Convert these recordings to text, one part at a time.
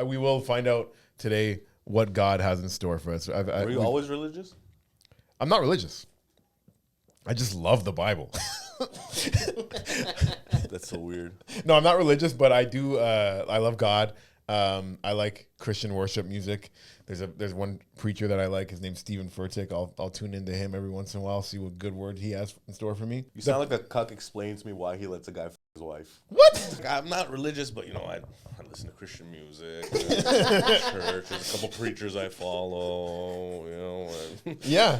We will find out today what God has in store for us. Were you always religious? I'm not religious. I just love the Bible. That's so weird. No, I'm not religious, but I do. I love God. I like Christian worship music. There's one preacher that I like. His name's Stephen Furtick. I'll tune into him every once in a while, see what good word he has in store for me. You sound like a cuck explains to me why he lets a guy f his wife. What? Like, I'm not religious, but I listen to Christian music. Church. There's a couple preachers I follow. And Yeah.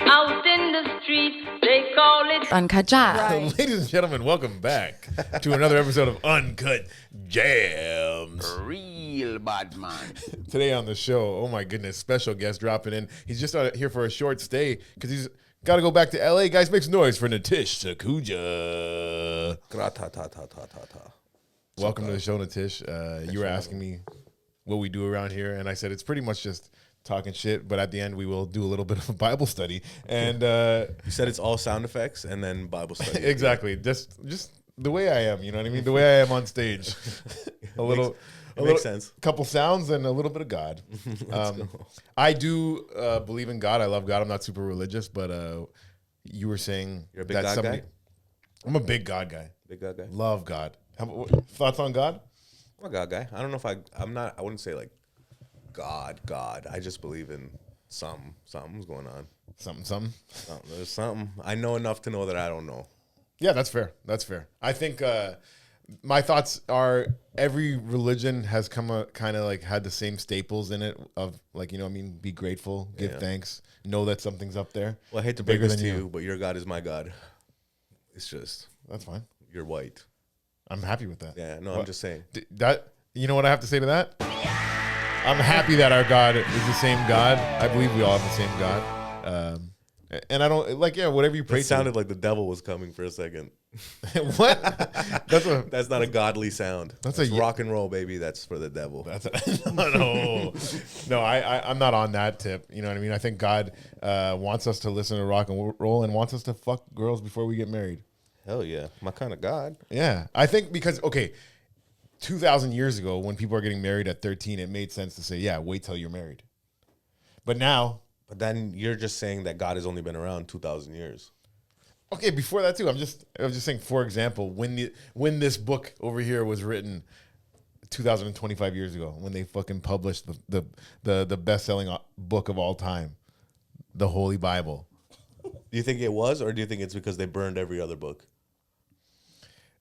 Out in the street, they call it Uncut Chapter. Ladies and gentlemen, welcome back to another episode of Uncut Jams. Real bad man. Today on the show, oh my goodness, special guest dropping in. He's just here for a short stay because he's got to go back to LA. Guys, make some noise for Natish Sakuja. Gra-ta-ta-ta-ta-ta-ta. Welcome to the show, Natish. You were asking me what we do around here, and I said it's pretty much just talking shit, but at the end we will do a little bit of a Bible study. And You said it's all sound effects and then Bible study. exactly, just the way I am, you know what I mean? The way I am on stage. Makes sense. Couple sounds and a little bit of God. I do believe in God. I love God. I'm not super religious, but you were saying You're a big God guy? I'm a big God guy. Big God guy. Love God. Thoughts on God? I'm a God guy. I don't know if I wouldn't say like God. I just believe in something's going on. Something. There's something. I know enough to know that I don't know. Yeah, that's fair. I think my thoughts are every religion has kind of like had the same staples in it of like, be grateful, give thanks, know that something's up there. Well, I hate to break bigger this than to you. you, but your God is my God. It's just That's fine. you're white. I'm happy with that. Yeah, no, What- I'm just saying. You know what I have to say to that? I'm happy that our God is the same God. I believe we all have the same God. And I don't whatever you pray It sounded like the devil was coming for a second. what? That's not a godly sound. That's That's a- rock and roll, baby. That's for the devil. No. I'm not on that tip. You know what I mean? I think God wants us to listen to rock and roll and wants us to fuck girls before we get married. Hell yeah, my kind of God. Yeah, I think because 2,000 years ago, when people are getting married at 13, it made sense to say, yeah, wait till you're married. But now, But then you're just saying that God has only been around 2,000 years. okay, before that too, I was just saying, for example, when this book over here was written 2,025 years ago, when they fucking published the best-selling book of all time, the Holy Bible. Do you think it was, or do you think it's because they burned every other book?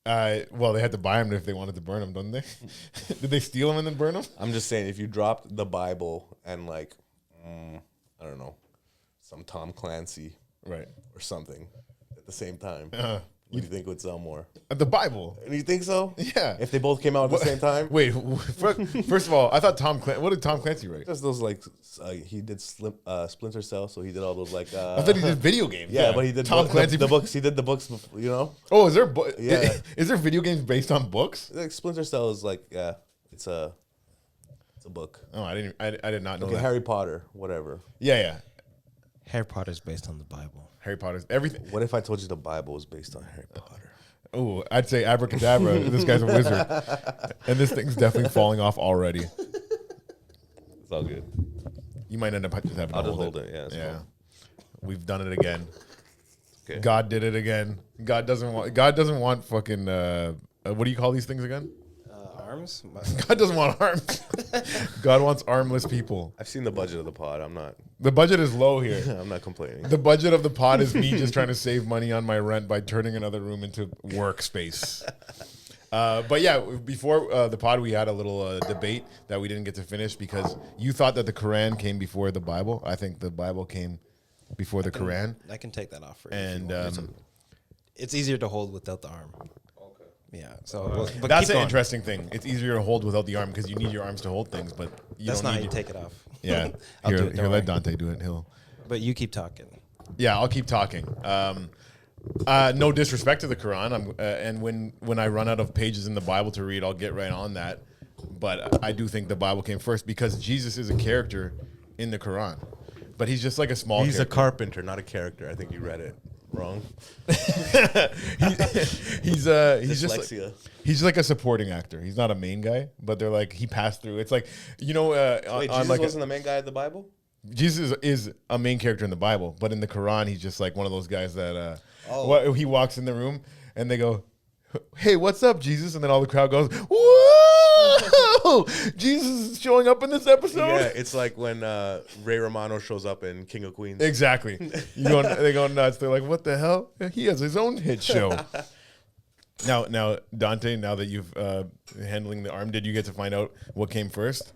Well, they had to buy them if they wanted to burn them, didn't they? Did they steal them and then burn them? I'm just saying, if you dropped the Bible and like, I don't know, some Tom Clancy Right. or something at the same time, what do you think would sell more? The Bible. Do you think so? Yeah. If they both came out at the same time? Wait, first of all, I thought what did Tom Clancy write? Just those like, he did Splinter Cell, so he did all those like. I thought he did video games. Yeah, but he did Tom Clancy. the books. He did the books, you know? Oh, is there? Yeah. Is there video games based on books? Like Splinter Cell is like, it's a book. Oh, I did not know Okay, that. Harry Potter, whatever. Yeah. Harry Potter's based on the Bible. Harry Potter's everything. What if I told you the Bible was based on Harry Potter? Oh, I'd say abracadabra. This guy's a wizard, and this thing's definitely falling off already. It's all good. You might end up just having to I'll just hold hold it. Yeah. It's Yeah, fine. we've done it again. Okay. God did it again. God doesn't want fucking. What do you call these things again? Arms? God doesn't want arms. God wants armless people. I've seen the budget of the pod. I'm not. The budget is low here. I'm not complaining. The budget of the pod is me just trying to save money on my rent by turning another room into workspace. But yeah, before the pod, we had a little debate that we didn't get to finish because you thought that the Quran came before the Bible. I think the Bible came before the Quran. I can take that off for you. And It's easier to hold without the arm. Yeah. So but that's keep an going. interesting thing. It's easier to hold without the arm because you need your arms to hold things, but That's don't not how need you take it off. Yeah, I'll do it, here don't let worry. Dante do it. But you keep talking. Yeah, I'll keep talking. No disrespect to the Quran, and when I run out of pages in the Bible to read, I'll get right on that. But I do think the Bible came first because Jesus is a character in the Quran, but he's just like a small. He's a character. carpenter, not a character. I think you read it. Wrong. He's just like, Dyslexia. he's like a supporting actor. He's not a main guy, but they're like he passed through. It's like Wait, on Jesus like wasn't the main guy of the Bible? Jesus is a main character in the Bible, but in the Quran, he's just like one of those guys that he walks in the room and they go, "Hey, what's up, Jesus?" And then all the crowd goes, "Whoa, Jesus is showing up in this episode." Yeah, it's like when Ray Romano shows up in King of Queens. Exactly. They go nuts. They're like, "What the hell? He has his own hit show." Now, Dante. Now that you've handling the arm, did you get to find out what came first,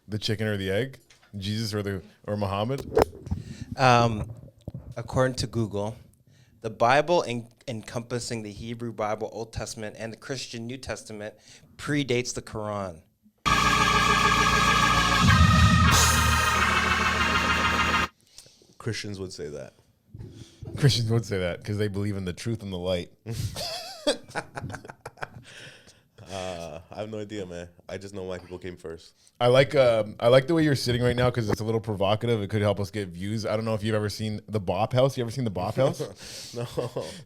the chicken or the egg, Jesus or Muhammad? According to Google, the Bible encompassing the Hebrew Bible, Old Testament, and the Christian New Testament predates the Quran. Christians would say that. Christians would say that because they believe in the truth and the light. I have no idea, man. I just know why people came first. I like the way you're sitting right now because it's a little provocative. It could help us get views. I don't know if you've ever seen the Bop House. You ever seen the Bop House? No.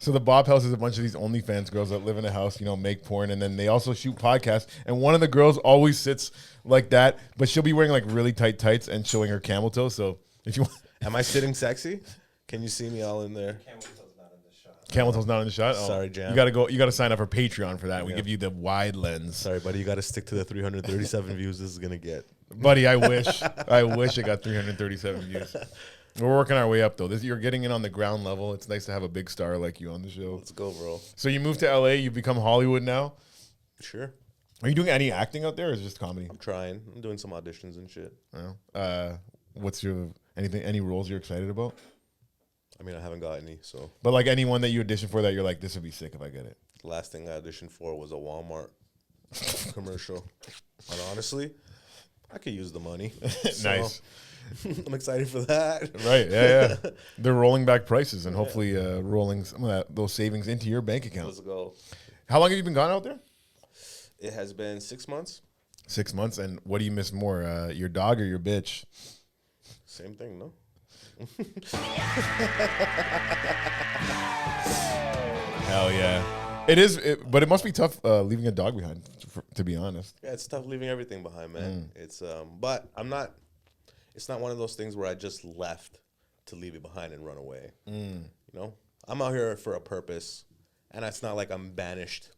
So the Bop House is a bunch of these OnlyFans girls that live in a house, make porn, and then they also shoot podcasts. And one of the girls always sits like that, but she'll be wearing like really tight tights and showing her camel toe. So if you want, Am I sitting sexy? Can you see me all in there? camel toe's not in the shot. Oh, Sorry, Jam. You gotta sign up for Patreon for that. We give you the wide lens. Sorry, buddy. You got to stick to the 337 views this is going to get. Buddy, I wish it got 337 views. We're working our way up though. You're getting in on the ground level. It's nice to have a big star like you on the show. Let's go, bro. So you moved to LA. You become Hollywood now. Sure. Are you doing any acting out there, or is it just comedy? I'm trying. I'm doing some auditions and shit. What's any roles you're excited about? I mean, I haven't got any, so. But like anyone that you audition for that you're like, this would be sick if I get it. The last thing I auditioned for was a Walmart commercial. And honestly, I could use the money. So, Nice. I'm excited for that. Right. Yeah. They're rolling back prices and hopefully rolling some of those savings into your bank account. Let's go. How long have you been gone out there? It has been 6 months. 6 months. And what do you miss more, your dog or your bitch? Same thing, no? Hell yeah. It is, but it must be tough leaving a dog behind, to be honest. Yeah, it's tough leaving everything behind, man. It's but I'm not. It's not one of those things where I just left to leave it behind and run away. I'm out here for a purpose, and it's not like I'm banished.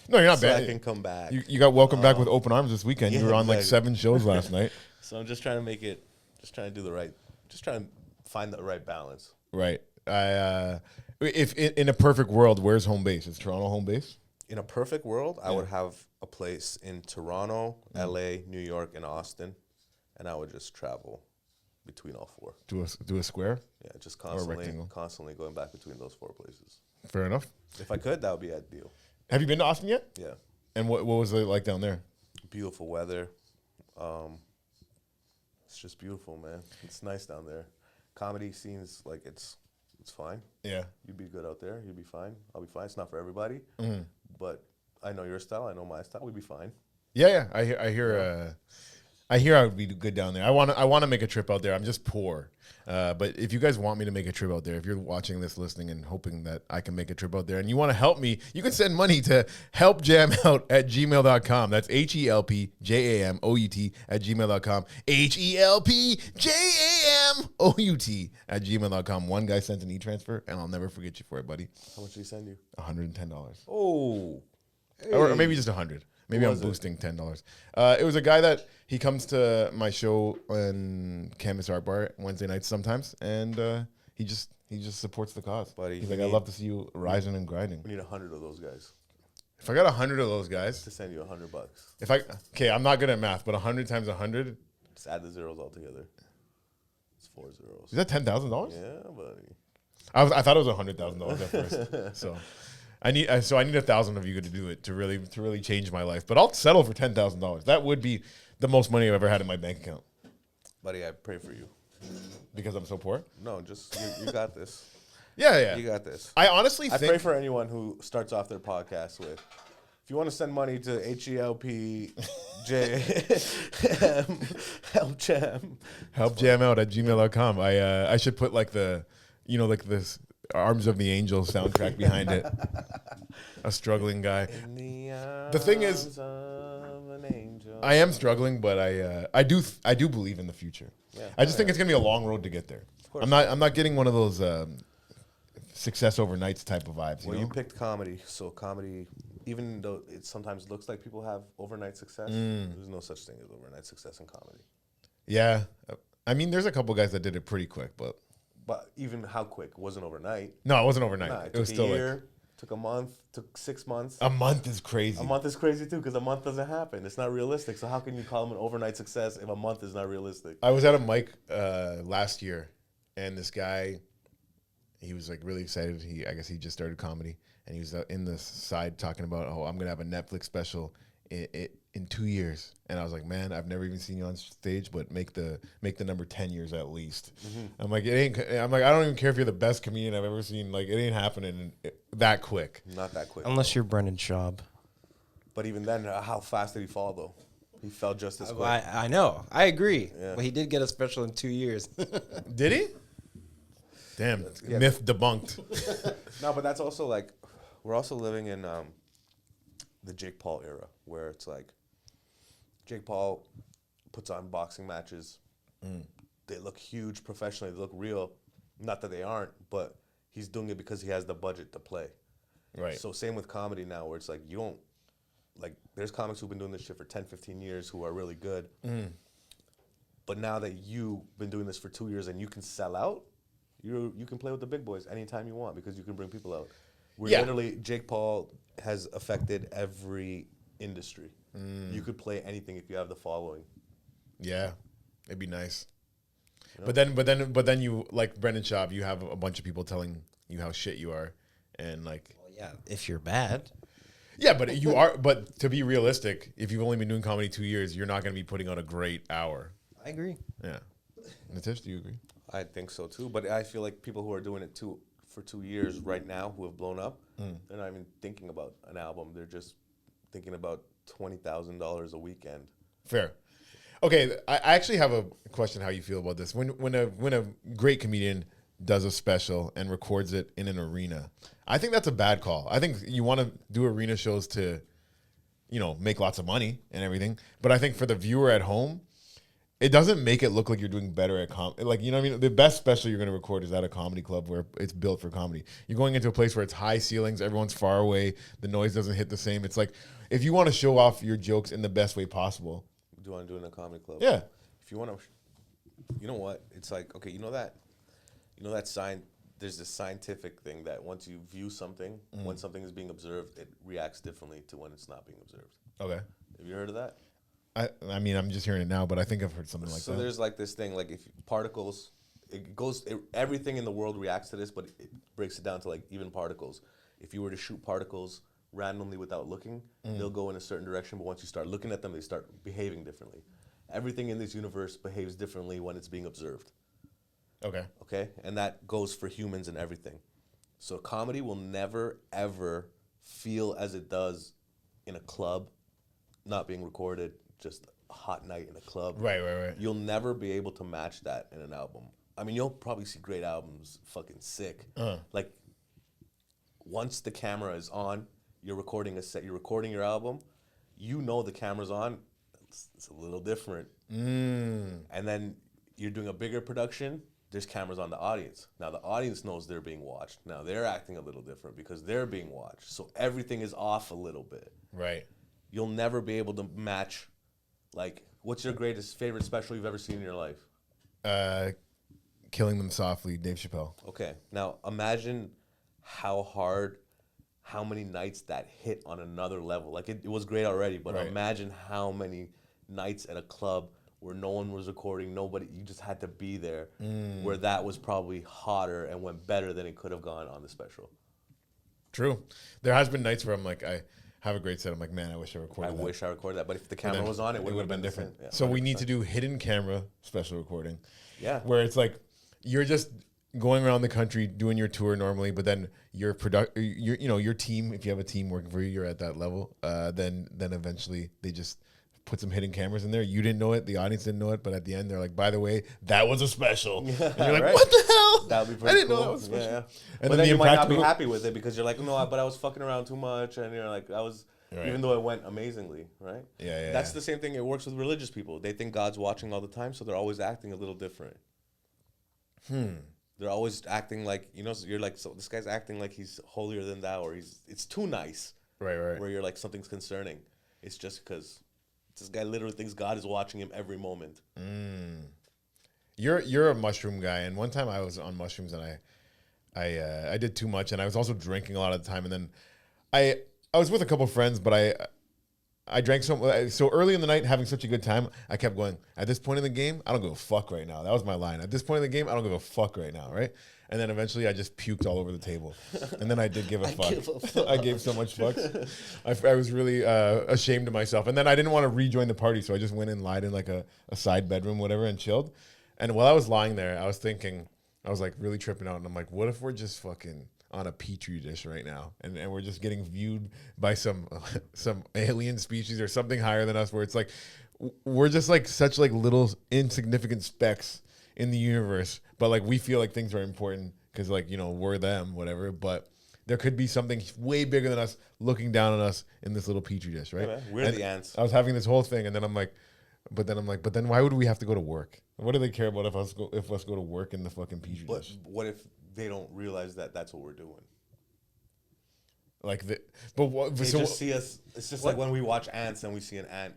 No, you're not so bad. I can come back. You got welcomed back with open arms this weekend. yeah, You were on like exactly. 7 shows last night. So I'm just trying to make it. Just trying to do the right. Just trying to find the right balance. Right. If in a perfect world, where's home base? Is Toronto home base? In a perfect world, I would have a place in Toronto, LA, New York, and Austin, and I would just travel between all four. Do a square? Yeah, just rectangle. constantly going back between those 4 places. Fair enough. If I could, that would be ideal. Have you been to Austin yet? Yeah, And what was it like down there? beautiful weather. It's just beautiful, man. It's nice down there. Comedy seems like it's fine. Yeah. You'd be good out there. You'd be fine. I'll be fine. It's not for everybody, but I know your style. I know my style. We'd be fine. Yeah. I hear I would be good down there. I want to make a trip out there. I'm just poor. But if you guys want me to make a trip out there, if you're watching this, listening, and hoping that I can make a trip out there, and you want to help me, you can send money to helpjamout@gmail.com. That's HELPJAMOUT@gmail.com. HELPJAMOUT@gmail.com. One guy sent an e-transfer, and I'll never forget you for it, buddy. How much did he send you? $110. Oh, Or maybe just 100. Maybe I'm boosting $10. It was a guy that he comes to my show in Canvas Art Bar Wednesday nights sometimes, and he just supports the cause. Buddy, He's like, I love to see you rising and grinding. We need 100 of those guys If I got 100 of those guys, to send you $100. I'm not good at math, but 100 times 100, Just add the zeros all together. It's 4 zeros. is that $10,000? Yeah, buddy. I thought it was $100,000 at first. So I need 1,000 of you to do it to really change my life. But I'll settle for $10,000. That would be the most money I've ever had in my bank account. Buddy, I pray for you. Because I'm so poor? No, just you got this. Yeah. You got this. I honestly I think pray for anyone who starts off their podcast with, if you want to send money to helpjam helpjamout@gmail.com. I should put like the like this Arms of the Angel soundtrack behind it. A struggling guy. In The thing is, arms of an angel. I am struggling, but I do believe in the future. Yeah. I just think it's gonna be a long road to get there. course. I'm not getting one of those success overnights type of vibes. Well, you you know? picked comedy, so comedy, even though it sometimes looks like people have overnight success, there's no such thing as overnight success in comedy. Yeah, I mean, there's a couple guys that did it pretty quick, but But even how quick? It wasn't overnight. no, it wasn't overnight. Nah, It was took still a like year, took a month, took 6 months. a month is crazy. A month is crazy too, because a month doesn't happen. It's not realistic. So how can you call them an overnight success if a month is not realistic? I was at a mic last year, and this guy, he was like really excited. I guess he just started comedy, and he was in the side talking about, oh, I'm gonna have a Netflix special in 2 years. And I was like, man, I've never even seen you on stage, but make the number 10 years at least. I'm like, I don't even care if you're the best comedian I've ever seen. Like, it ain't happening that quick. Not that quick. Unless you're Brendan Schaub. But even then, how fast did he fall though? He fell just as quick. I know. I agree. Yeah. But he did get a special in 2 years. Did he? Damn, Yeah. myth debunked. No, but that's also like, we're also living in the Jake Paul era, where it's like, Jake Paul puts on boxing matches. They look huge professionally. They look real. Not that they aren't, but he's doing it because he has the budget to play. Right. So same with comedy now, where it's like, you don't, like, there's comics who've been doing this shit for 10, 15 years who are really good. But now that you've been doing this for 2 years and you can sell out, you can play with the big boys anytime you want because you can bring people out. We're Yeah. literally, Jake Paul has affected every industry. You could play anything if you have the following. Yeah, it'd be nice. But then you, like Brendan Schaub, you have a bunch of people telling you how shit you are, and like, Well, yeah, if you're bad. yeah, but you are. But to be realistic, if you've only been doing comedy 2 years, you're not going to be putting on a great hour. I agree. Yeah, Natish, do you agree? I think so too, but I feel like people who are doing it for 2 years right now who have blown up, they're not even thinking about an album. They're just thinking about $20,000 a weekend. Fair. Okay, I actually have a question. How you feel about this? When a great comedian does a special and records it in an arena, I think that's a bad call. I think you want to do arena shows to, make lots of money and everything. But I think for the viewer at home, it doesn't make it look like you're doing better at like, you know what I mean? The best special you're going to record is at a comedy club where it's built for comedy. You're going into a place where it's high ceilings, everyone's far away, the noise doesn't hit the same. It's like, if you want to show off your jokes in the best way possible. Do you want to do it in a comedy club? Yeah. If you want to, you know what? It's like, okay, there's this scientific thing that once you view something, when something is being observed, it reacts differently to when it's not being observed. Okay. Have you heard of that? I mean, I'm just hearing it now, but I think I've heard something like So that. there's like this thing, like if particles, everything in the world reacts to this, but it breaks it down to like even particles. If you were to shoot particles randomly without looking, they'll go in a certain direction, but once you start looking at them, they start behaving differently. Everything in this universe behaves differently when it's being observed. Okay. Okay? And that goes for humans and everything. So comedy will never, ever feel as it does in a club, not being recorded, just a hot night in a club. Right. You'll never be able to match that in an album. I mean, you'll probably see great albums fucking sick. Like, once the camera is on, you're recording a set, you're recording your album, you know the camera's on, it's a little different. And then you're doing a bigger production, there's cameras on the audience. Now the audience knows they're being watched. Now they're acting a little different because they're being watched. So everything is off a little bit. Right. You'll never be able to match, like, what's your favorite special you've ever seen in your life? Killing Them Softly, Dave Chappelle. Okay, now imagine how many nights that hit on another level. Like, it was great already, but Right. imagine how many nights at a club where no one was recording, you just had to be there, where that was probably hotter and went better than it could have gone on the special. True. There has been nights where I'm like, I have a great set. I'm like, man, I wish I recorded I that. wish I recorded that, but if the camera Then was on, it would have been different. different. Yeah, so we need 100%. to do hidden camera special recording. Yeah. Where it's like, you're just going around the country doing your tour normally, but then your team, if you have a team working for you, you're at that level. Then eventually they just put some hidden cameras in there. You didn't know it. The audience didn't know it. But at the end, they're like, by the way, that was a special. And you're like, Right. what the hell? That would be pretty I didn't cool. know that was special. Yeah. And But then the you might not be Impractical- happy with it because you're like, no, but I was fucking around too much, and you're like, I was, Right. even though it went amazingly, right? Yeah. That's the same thing. It works with religious people. They think God's watching all the time, so they're always acting a little different. They're always acting like, you know, so you're like, so this guy's acting like he's holier than thou, or it's too nice. Right. Where you're like, something's concerning. It's just because this guy literally thinks God is watching him every moment. You're a mushroom guy, and one time I was on mushrooms and I did too much, and I was also drinking a lot of the time, and then I was with a couple of friends, but I drank so early in the night, having such a good time. I kept going. At this point in the game, I don't give a fuck right now. That was my line. At this point in the game, I don't give a fuck right now, right? And then eventually, I just puked all over the table, and then I did give a fuck. I gave so much fucks. I was really ashamed of myself, and then I didn't want to rejoin the party, so I just went and lied in like a side bedroom, whatever, and chilled. And while I was lying there, I was thinking, I was like really tripping out, and I'm like, what if we're just fucking on a petri dish right now, and we're just getting viewed by some alien species or something higher than us, where it's like we're just like such like little insignificant specks in the universe, but like we feel like things are important because like, you know, we're them, whatever. But there could be something way bigger than us looking down on us in this little petri dish, right? Yeah, man. We're the ants. I was having this whole thing, and then I'm like, but then why would we have to go to work? What do they care about if us go to work in the fucking petri But dish? what if they don't realize that that's what we're doing? Like but what? They So just see us. It's just like when we watch ants and we see an ant,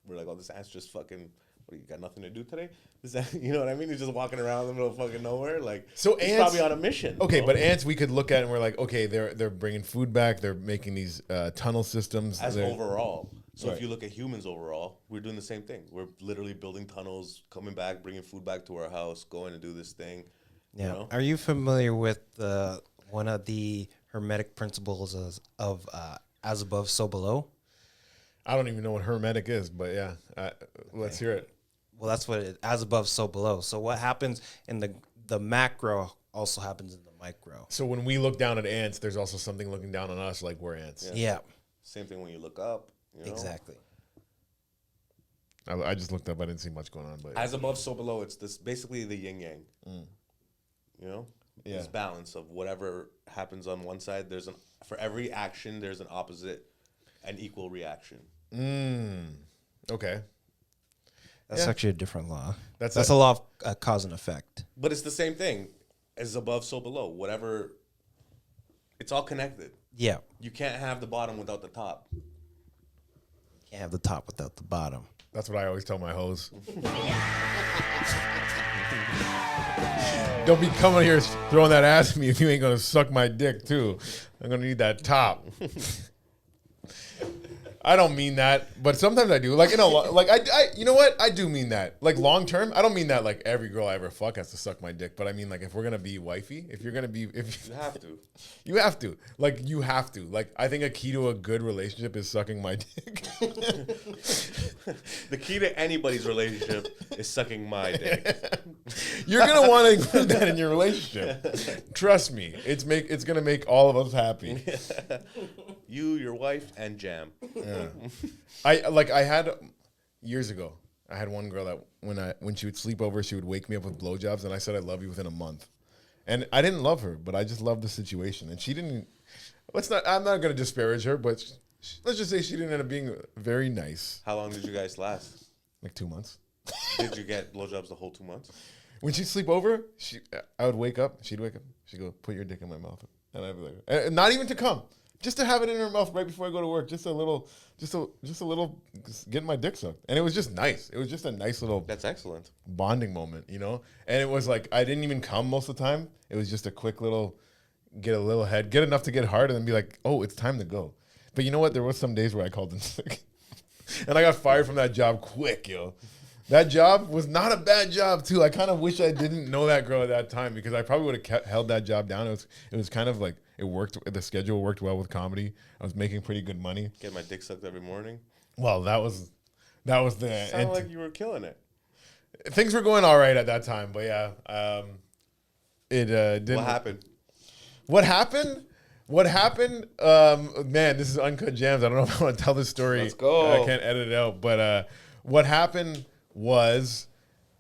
we're like, oh, this ant's just fucking. What, you got nothing to do today? This ant, you know what I mean? He's just walking around in the middle of fucking nowhere. Like, So he's ants- probably on a mission. Okay, bro. but ants we could look at and we're like, okay, they're bringing food back. They're making these tunnel systems. As They're- overall. So Right. if you look at humans overall, we're doing the same thing. We're literally building tunnels, coming back, bringing food back to our house, going to do this thing. Yeah. You know? Are you familiar with one of the Hermetic principles of as above, so below? I don't even know what hermetic is, but yeah, let's hear it. Well, that's what it as above, so below. So what happens in the macro also happens in the micro. So when we look down at ants, there's also something looking down on us, like we're ants. Yeah, Same thing when you look up. You know? exactly. I just looked up. I didn't see much going on, but As above, so below. It's this basically the yin yang. You know, Yeah. this balance of whatever happens on one side. For every action, there's an opposite and equal reaction. okay. That's Yeah. actually a different law. That's a law of cause and effect. But it's the same thing. As above, so below. Whatever. It's all connected. Yeah, You can't have the bottom without the top. can't have the top without the bottom. That's what I always tell my hoes. Don't be coming here throwing that ass at me if you ain't gonna suck my dick too. I'm gonna need that top. I don't mean that, but sometimes I do. Like, you know, like I you know what? I do mean that. Like long term, I don't mean that like every girl I ever fuck has to suck my dick. But I mean like if we're gonna be wifey, if you have to. you have to. Like you have to. Like I think a key to a good relationship is sucking my dick. The key to anybody's relationship is sucking my dick. You're gonna want to include that in your relationship. Trust me, it's gonna make all of us happy. You, your wife, and Jam. I had years ago. I had one girl that when she would sleep over, she would wake me up with blowjobs, and I said I love you within a month. And I didn't love her, but I just loved the situation. And she didn't. I'm not gonna disparage her, but let's just say she didn't end up being very nice. How long did you guys last? Like 2 months. Did you get blowjobs the whole 2 months? When she'd sleep over, I would wake up. She'd wake up. She'd go, "Put your dick in my mouth," and I'd be like, and not even to come, just to have it in her mouth right before I go to work. Just a little, getting my dick sucked, and it was just nice. It was just a nice little That's excellent. bonding moment, you know. And it was like I didn't even come most of the time. It was just a quick little, get a little head, get enough to get hard, and then be like, "Oh, it's time to go." But you know what? There was some days where I called in sick, and I got fired from that job quick, yo. That job was not a bad job too. I kind of wish I didn't know that girl at that time because I probably would have held that job down. It was kind of like it worked. The schedule worked well with comedy. I was making pretty good money. Get my dick sucked every morning. Well, that was the Sounded like you were killing it. things were going all right at that time. But yeah, it didn't. What happened? What happened? What happened? Man, this is Uncut Jams. I don't know if I want to tell this story. Let's go. I can't edit it out. But what happened was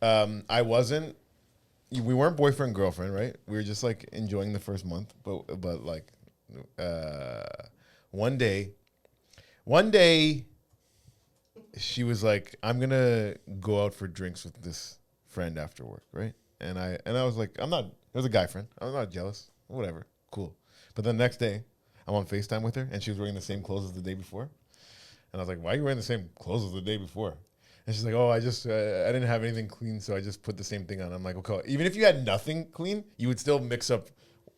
I wasn't. We weren't boyfriend girlfriend, right? We were just like enjoying the first month. But like one day, she was like, "I'm gonna go out for drinks with this friend after work," right? And I was like, "I'm not." It was a guy friend. I'm not jealous. Whatever, cool. But the next day, I'm on FaceTime with her, and she was wearing the same clothes as the day before. And I was like, "Why are you wearing the same clothes as the day before?" And she's like, "Oh, I just I didn't have anything clean, so I just put the same thing on." I'm like, "Okay, even if you had nothing clean, you would still mix up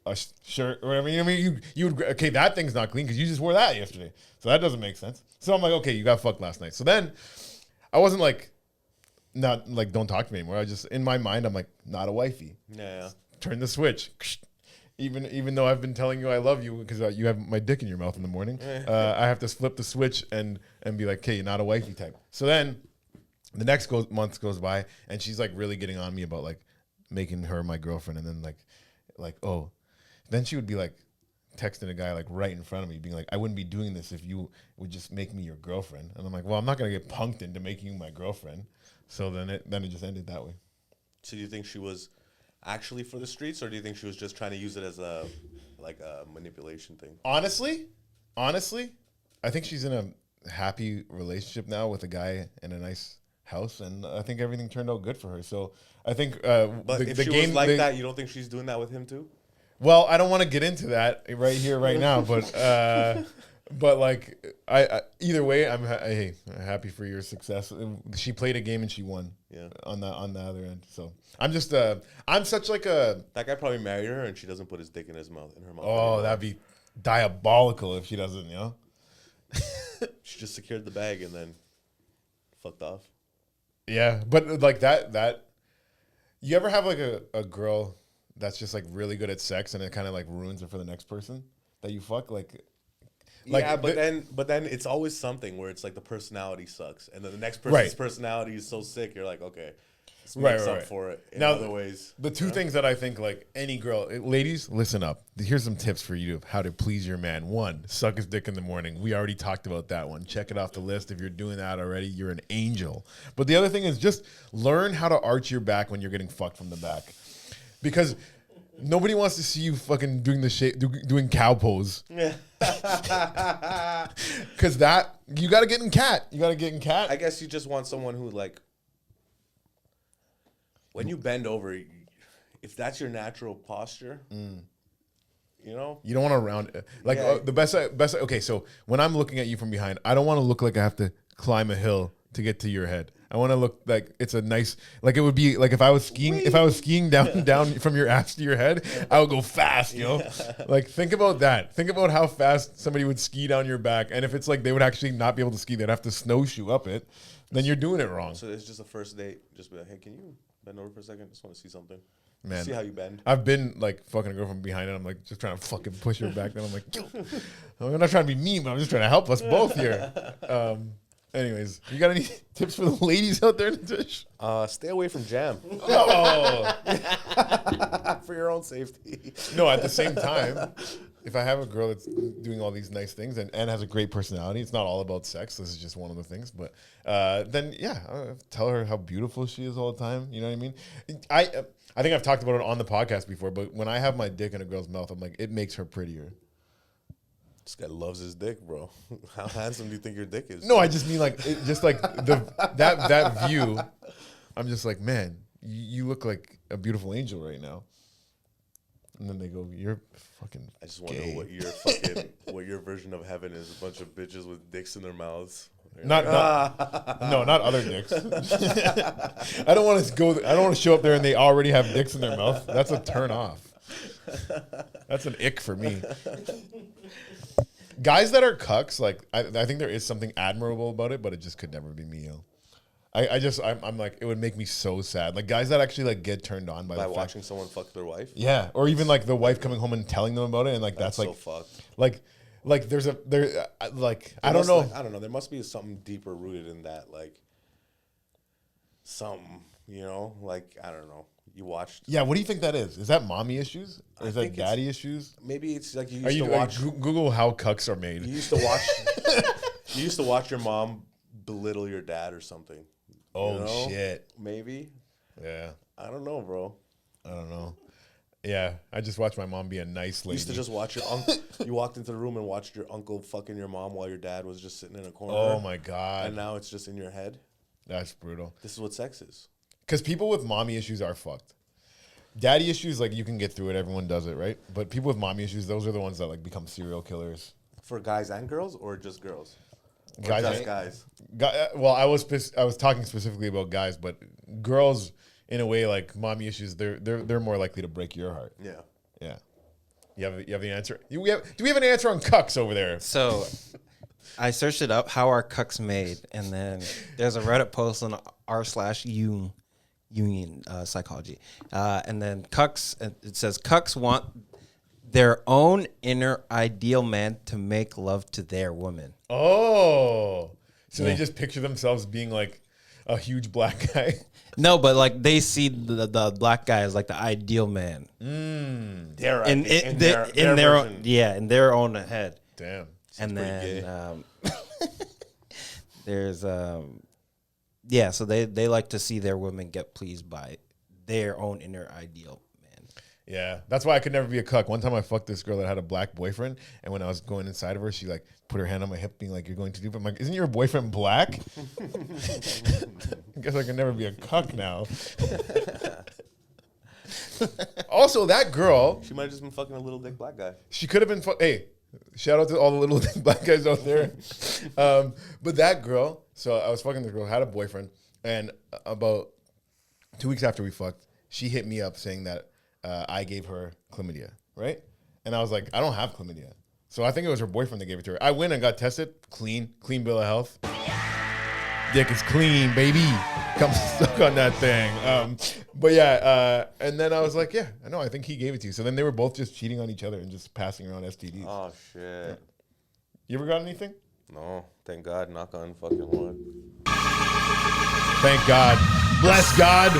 a shirt or whatever. You know what I mean? You would okay, that thing's not clean because you just wore that yesterday, so that doesn't make sense." So I'm like, "Okay, you got fucked last night." So then I wasn't like, not like don't talk to me anymore. I just in my mind I'm like, not a wifey. Yeah. Turn the switch. Even though I've been telling you I love you because you have my dick in your mouth in the morning, I have to flip the switch and be like, "Okay, you're not a wifey type." So then the next month goes by, and she's like really getting on me about like making her my girlfriend, and then like oh, then she would be like texting a guy like right in front of me, being like, "I wouldn't be doing this if you would just make me your girlfriend." And I'm like, "Well, I'm not gonna get punked into making you my girlfriend." So then it just ended that way. So do you think she was actually for the streets, or do you think she was just trying to use it as a manipulation thing? Honestly, I think she's in a happy relationship now with a guy in a nice house, and I think everything turned out good for her. So I think, But if she was like that, you don't think she's doing that with him too? Well, I don't want to get into that right here, right now, but like I either way, I'm happy for your success. She played a game and she won. Yeah. On the other end, so I'm just I'm such like a That guy probably married her, and she doesn't put his dick in her mouth oh anymore. that'd be diabolical if she doesn't, you know. She just secured the bag and then fucked off. Yeah, but like that you ever have like a girl that's just like really good at sex and it kind of like ruins it for the next person that you fuck like Yeah, but then it's always something where it's like the personality sucks, and then the next person's personality is so sick. You're like, okay, this makes up for it in other ways. The two things that I think like any girl, ladies, listen up. Here's some tips for you of how to please your man. One, suck his dick in the morning. We already talked about that one. Check it off the list. If you're doing that already, you're an angel. But the other thing is just learn how to arch your back when you're getting fucked from the back, because nobody wants to see you fucking doing doing cow pose. Yeah. Because that you got to get in cat. You got to get in cat. I guess you just want someone who like, when you bend over, if that's your natural posture, you know, you don't want to round it. Like the best. Okay, so when I'm looking at you from behind, I don't want to look like I have to climb a hill to get to your head. I want to look like it's a nice, like it would be like if I was skiing down from your ass to your head, I would go fast, you know? Like think about that. Think about how fast somebody would ski down your back. And if it's like they would actually not be able to ski, they'd have to snowshoe up it, then you're doing it wrong. So it's just a first date. Just be like, hey, can you bend over for a second? Just want to see something. Man, see how you bend. I've been like fucking a girl from behind and I'm like just trying to fucking push her back. Then I'm like, I'm not trying to be mean, but I'm just trying to help us both here. Anyways, you got any tips for the ladies out there, Natish? Stay away from jam. Oh. For your own safety. No, at the same time, if I have a girl that's doing all these nice things and has a great personality, it's not all about sex. This is just one of the things. But then, yeah, tell her how beautiful she is all the time. You know what I mean? I think I've talked about it on the podcast before, but when I have my dick in a girl's mouth, I'm like, it makes her prettier. This guy loves his dick, bro. How handsome do you think your dick is? No, I just mean like just like that view. I'm just like, man, you look like a beautiful angel right now. And then they go, "You're fucking." I just want to know what your version of heaven is. A bunch of bitches with dicks in their mouths. Not other dicks. I don't want to show up there and they already have dicks in their mouth. That's a turn off. That's an ick for me. Guys that are cucks, like I think there is something admirable about it, but it just could never be me. Yo. I'm like, it would make me so sad. Like guys that actually like get turned on by watching someone fuck their wife. Yeah, or even like the wife coming home and telling them about it, and like that's like so fucked. Like I don't know. I don't know. There must be something deeper rooted in that, like something, you know, like I don't know. You watched. Yeah, what do you think that is? Is that mommy issues? Or is that think it's- daddy issues? Maybe it's like you Are used you to like, watch. Google how cucks are made? You used to watch. You used to watch your mom belittle your dad or something. Oh You know? shit! Maybe. Yeah, I don't know, bro. I don't know. Yeah, I just watched my mom be a nice You lady. used to just watch your uncle. You walked into the room and watched your uncle fucking your mom while your dad was just sitting in a corner. Oh my god, And now it's just in your head. that's brutal. This is what sex is. Because people with mommy issues are fucked. Daddy issues, like you can get through it. Everyone does it, right? But people with mommy issues, those are the ones that like become serial killers. For guys and girls, or just girls? Or Guys, just guys. Well, I was talking specifically about guys, but girls, in a way, like mommy issues, they're more likely to break your heart. Yeah. Yeah. You have the answer? Do we have an answer on cucks over there? So I searched it up. How are cucks made? And then there's a Reddit post on r/Union psychology. And then cucks. It says cucks want their own inner ideal man to make love to their woman. Oh, so they Yeah. just picture themselves being like a huge black guy. No, but like they see the black guy as like the ideal man. Their In idea- their own, version. yeah, in their own head. Damn. And pretty then gay. there's yeah, so they like to see their women get pleased by their own inner ideal man. Yeah, that's why I could never be a cuck. One time I fucked this girl that had a black boyfriend, and when I was going inside of her, she like put her hand on my hip, being like, "You're going to do." But I'm like, "Isn't your boyfriend black?" I guess I can never be a cuck now. Also, that girl, She might have just been fucking a little dick black guy. she could have been. Hey, shout out to all the little black guys out there. But that girl, so I was fucking this girl, had a boyfriend, and about 2 weeks after we fucked, she hit me up saying that I gave her chlamydia, right? And I was like, I don't have chlamydia. So I think it was her boyfriend that gave it to her. I went and got tested, clean bill of health. Dick is clean, baby. Come stuck on that thing. But yeah, and then I was like, yeah, I know, I think he gave it to you. So then they were both just cheating on each other and just passing around STDs. Oh shit. You ever got anything? No, thank God. Knock on fucking wood. Thank God. Bless God.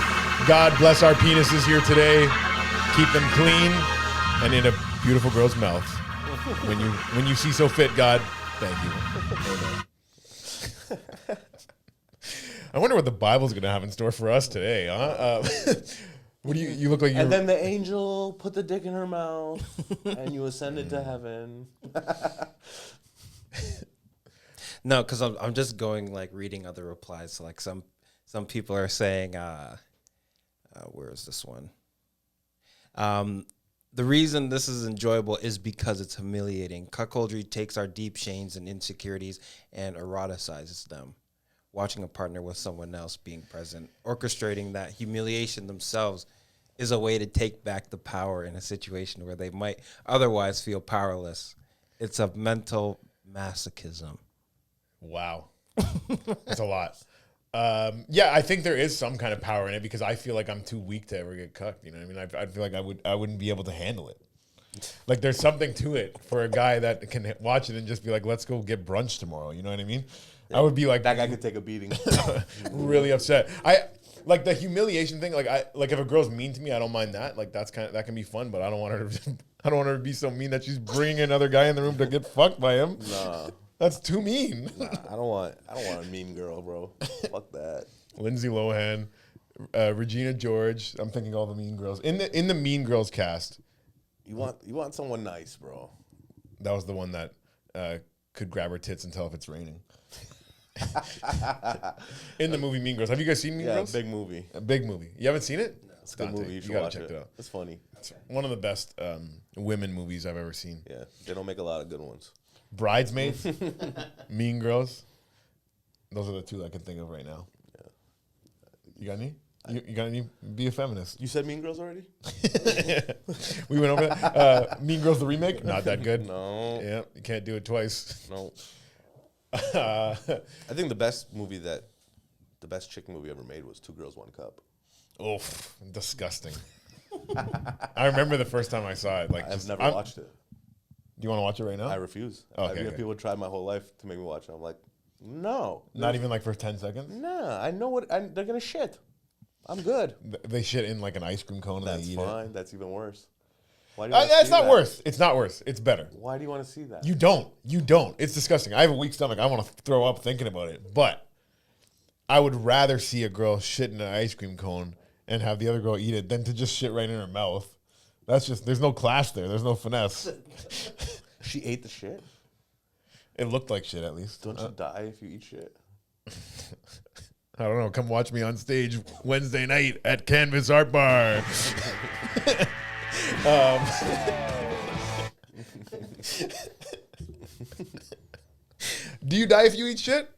God bless our penises here today. Keep them clean and in a beautiful girl's mouth. When you see so fit, God, thank you. Amen. I wonder what the Bible's going to have in store for us today, huh? What do you look like? You're, And then the angel put the dick in her mouth, and you ascended to heaven. No, because I'm just going like reading other replies. So like some people are saying, where is this one? The reason this is enjoyable is because it's humiliating. Cuckoldry takes our deep shames and insecurities and eroticizes them. Watching a partner with someone else being present, orchestrating that humiliation themselves is a way to take back the power in a situation where they might otherwise feel powerless. It's a mental masochism. wow. That's a lot. Yeah, I think there is some kind of power in it because I feel like I'm too weak to ever get cucked. You know what I mean? I feel like I wouldn't be able to handle it. Like there's something to it for a guy that can watch it and just be like, let's go get brunch tomorrow. You know what I mean? I would be like That guy could take a beating. really upset. I like the humiliation thing. Like if a girl's mean to me, I don't mind that. Like that can be fun, but I don't want her to. I don't want her to be so mean that she's bringing another guy in the room to get fucked by him. Nah, That's too mean. I don't want a mean girl, bro. Fuck that. Lindsay Lohan, Regina George. I'm thinking all the mean girls in the Mean Girls cast. You want someone nice, bro. That was the one that could grab her tits and tell if it's raining. In the movie Mean Girls. Have you guys seen Mean Yeah, Girls? big movie. A big movie. You haven't seen it? It's a good Dante, movie. You should gotta watch check it. it out. It's funny. It's one of the best women movies I've ever seen. Yeah, they don't make a lot of good ones. Bridesmaids, Mean Girls. Those are the two I can think of right now. Yeah. You got any? You got any? Be a feminist. You said Mean Girls already? We went over that. Mean Girls the remake, not that good. No. Yeah, you can't do it twice. No. I think the best chick movie ever made was Two Girls, One Cup. Oof, disgusting. I remember the first time I saw it. Like, I've never watched it. Do you want to watch it right now? I refuse. Okay, I've okay. people tried my whole life to make me watch it. I'm like, no. Not even like for 10 seconds. Nah, I know what they're gonna shit. I'm good. They shit in like an ice cream cone and That's they eat fine. That's even worse. Why do it. you wanna It's see not that? worse. It's not worse. It's better. Why do you want to see that? You don't. You don't. It's disgusting. I have a weak stomach. I want to throw up thinking about it. But I would rather see a girl shit in an ice cream cone and have the other girl eat it than to just shit right in her mouth. That's just, there's no class there. There's no finesse. She ate the shit? It looked like shit at least. Don't you die if you eat shit? I don't know. Come watch me on stage Wednesday night at Canvas Art Bar. Do you die if you eat shit?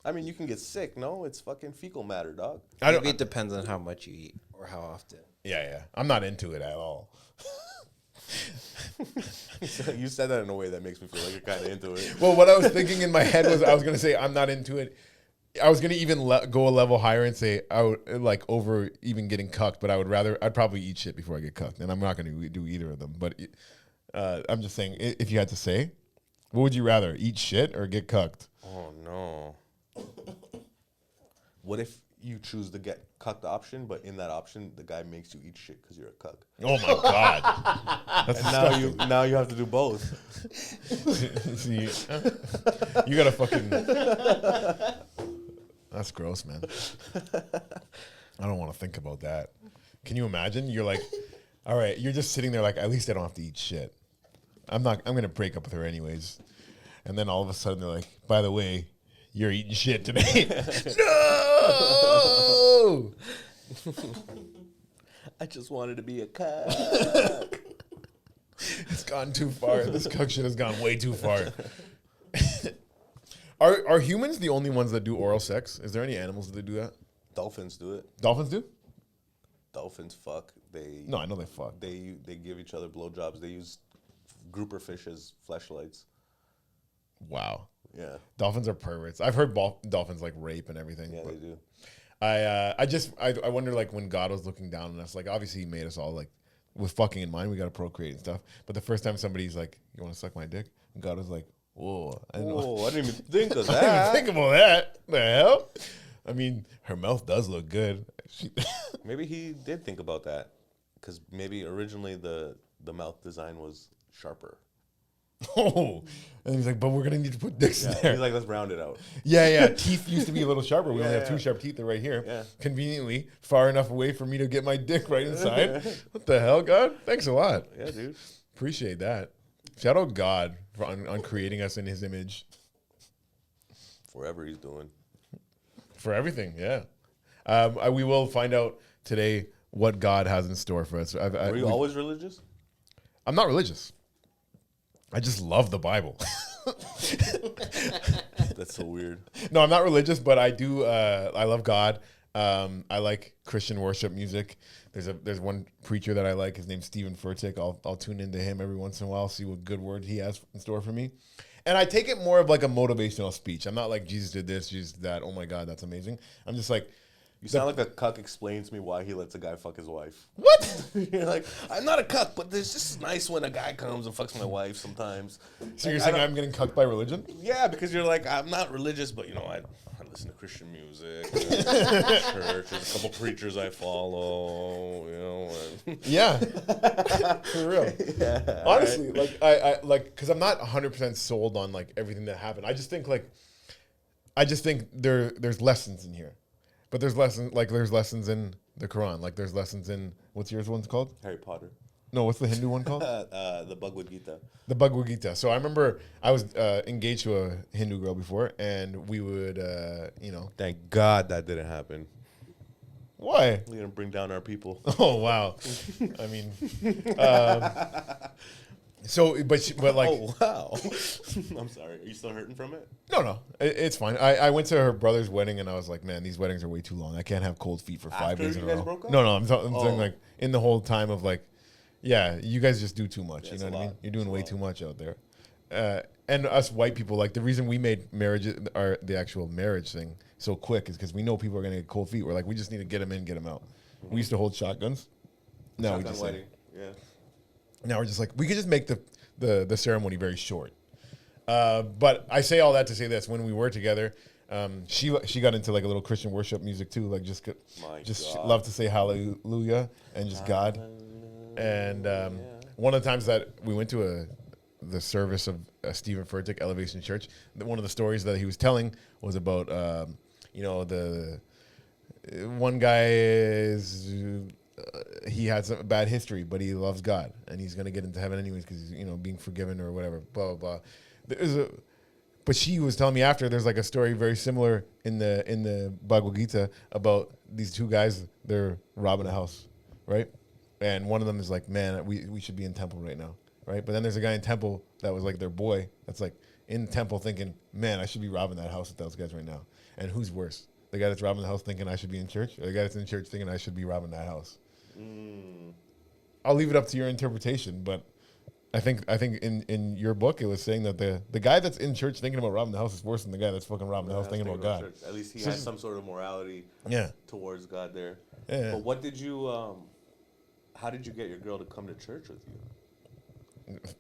I mean, you can get sick. No, it's fucking fecal matter, dog. Maybe it depends on how much you eat or how often. Yeah. I'm not into it at all. You said that in a way that makes me feel like you're kind of into it. Well, what I was thinking in my head was I was going to say I'm not into it. I was going to even go a level higher and say I would like over even getting cucked, but I'd probably eat shit before I get cucked. And I'm not going to do either of them. But I'm just saying, if you had to say, what would you rather, eat shit or get cucked? Oh, no. What if you choose the get cucked option, but in that option, the guy makes you eat shit because you're a cuck? Oh my God. That's And now you have to do both. See, you gotta fucking. That's gross, man. I don't want to think about that. Can you imagine? You're like, all right, you're just sitting there like, at least I don't have to eat shit. I'm gonna break up with her anyways. And then all of a sudden they're like, by the way, you're eating shit today. No! I just wanted to be a cuck. It's gone too far. This cuck shit has gone way too far. Are humans the only ones that do oral sex? Is there any animals that do that? Dolphins do it. Dolphins do? Dolphins fuck. No, I know they fuck. They give each other blowjobs. They use grouper fish as fleshlights. Wow. Yeah. Dolphins are perverts. I've heard dolphins like rape and everything. Yeah, they do. I wonder like when God was looking down on us, like obviously he made us all like with fucking in mind, we got to procreate and stuff. But the first time somebody's like, you want to suck my dick? And God was like, whoa. I didn't even think of I didn't even that. think about that. The hell? I mean, her mouth does look good. Maybe he did think about that. Because maybe originally the mouth design was sharper. Oh, and he's like, but we're gonna need to put dicks in there. He's like, let's round it out. Yeah. Teeth used to be a little sharper. We only have Yeah. two sharp teeth. They're right here, Yeah. conveniently far enough away for me to get my dick right inside. What the hell, God? Thanks a lot. Yeah, dude. Appreciate that. Shout out God on creating us in His image Whatever he's doing. for everything. Yeah, we will find out today what God has in store for us. Were you always religious? I'm not religious. I just love the Bible. That's so weird. No, I'm not religious, but I do. I love God. I like Christian worship music. There's one preacher that I like. His name's Stephen Furtick. I'll tune into him every once in a while, see what good word he has in store for me. And I take it more of like a motivational speech. I'm not like Jesus did this, Jesus did that. Oh my God, that's amazing. I'm just like, You sound like a cuck explains to me why he lets a guy fuck his wife. what? You're like, I'm not a cuck, but it's just nice when a guy comes and fucks my wife sometimes. So you're saying I'm getting cucked by religion? Yeah, because you're like, I'm not religious, but you know, I listen to Christian music, church, there's a couple preachers I follow, you know. Yeah, for real. Yeah, honestly, right. I like because I'm not 100% sold on like everything that happened. I just think there's lessons in here, but there's lessons in the Quran. Like there's lessons in what's yours one's called? Harry Potter. No, what's the Hindu one called? The Bhagavad Gita. The Bhagavad Gita. So I remember I was engaged to a Hindu girl before, and we would, Thank God that didn't happen. Why? We're gonna bring down our people. Oh wow! I mean, but like, Oh wow! I'm sorry. Are you still hurting from it? no, it's fine. I went to her brother's wedding, and I was like, man, these weddings are way too long. I can't have cold feet for 5 After days in you a guys row. broke up? No, I'm saying like in the whole time of like, yeah, you guys just do too much. Yeah, You it's know a what I mean? lot. You're doing It's a way lot. too much out there. And us white people, like the reason we made the actual marriage thing so quick is because we know people are gonna get cold feet. We're like, we just need to get them in, get them out. We used to hold shotguns. Now we Shotgun just wedding. Yeah. now we're just like we could just make the ceremony very short. But I say all that to say this: when we were together, She got into like a little Christian worship music too, like just God. love to say hallelujah and just God. And one of the times that we went to the service of Stephen Furtick Elevation Church, one of the stories that he was telling was about the one guy is he had some bad history, but he loves God and he's gonna get into heaven anyways because he's being forgiven or whatever. Blah blah blah. But she was telling me after there's like a story very similar in the Bhagavad Gita about these two guys. They're robbing a house, right? And one of them is like, man, we should be in temple right now, right? But then there's a guy in temple that was like their boy that's like in temple thinking, man, I should be robbing that house with those guys right now. And who's worse? The guy that's robbing the house thinking I should be in church, or the guy that's in church thinking I should be robbing that house? I'll leave it up to your interpretation, but I think in your book it was saying that the guy that's in church thinking about robbing the house is worse than the guy that's fucking robbing the house thinking about God. Church. At least he has some sort of morality towards God there. Yeah. But what did you how did you get your girl to come to church with you?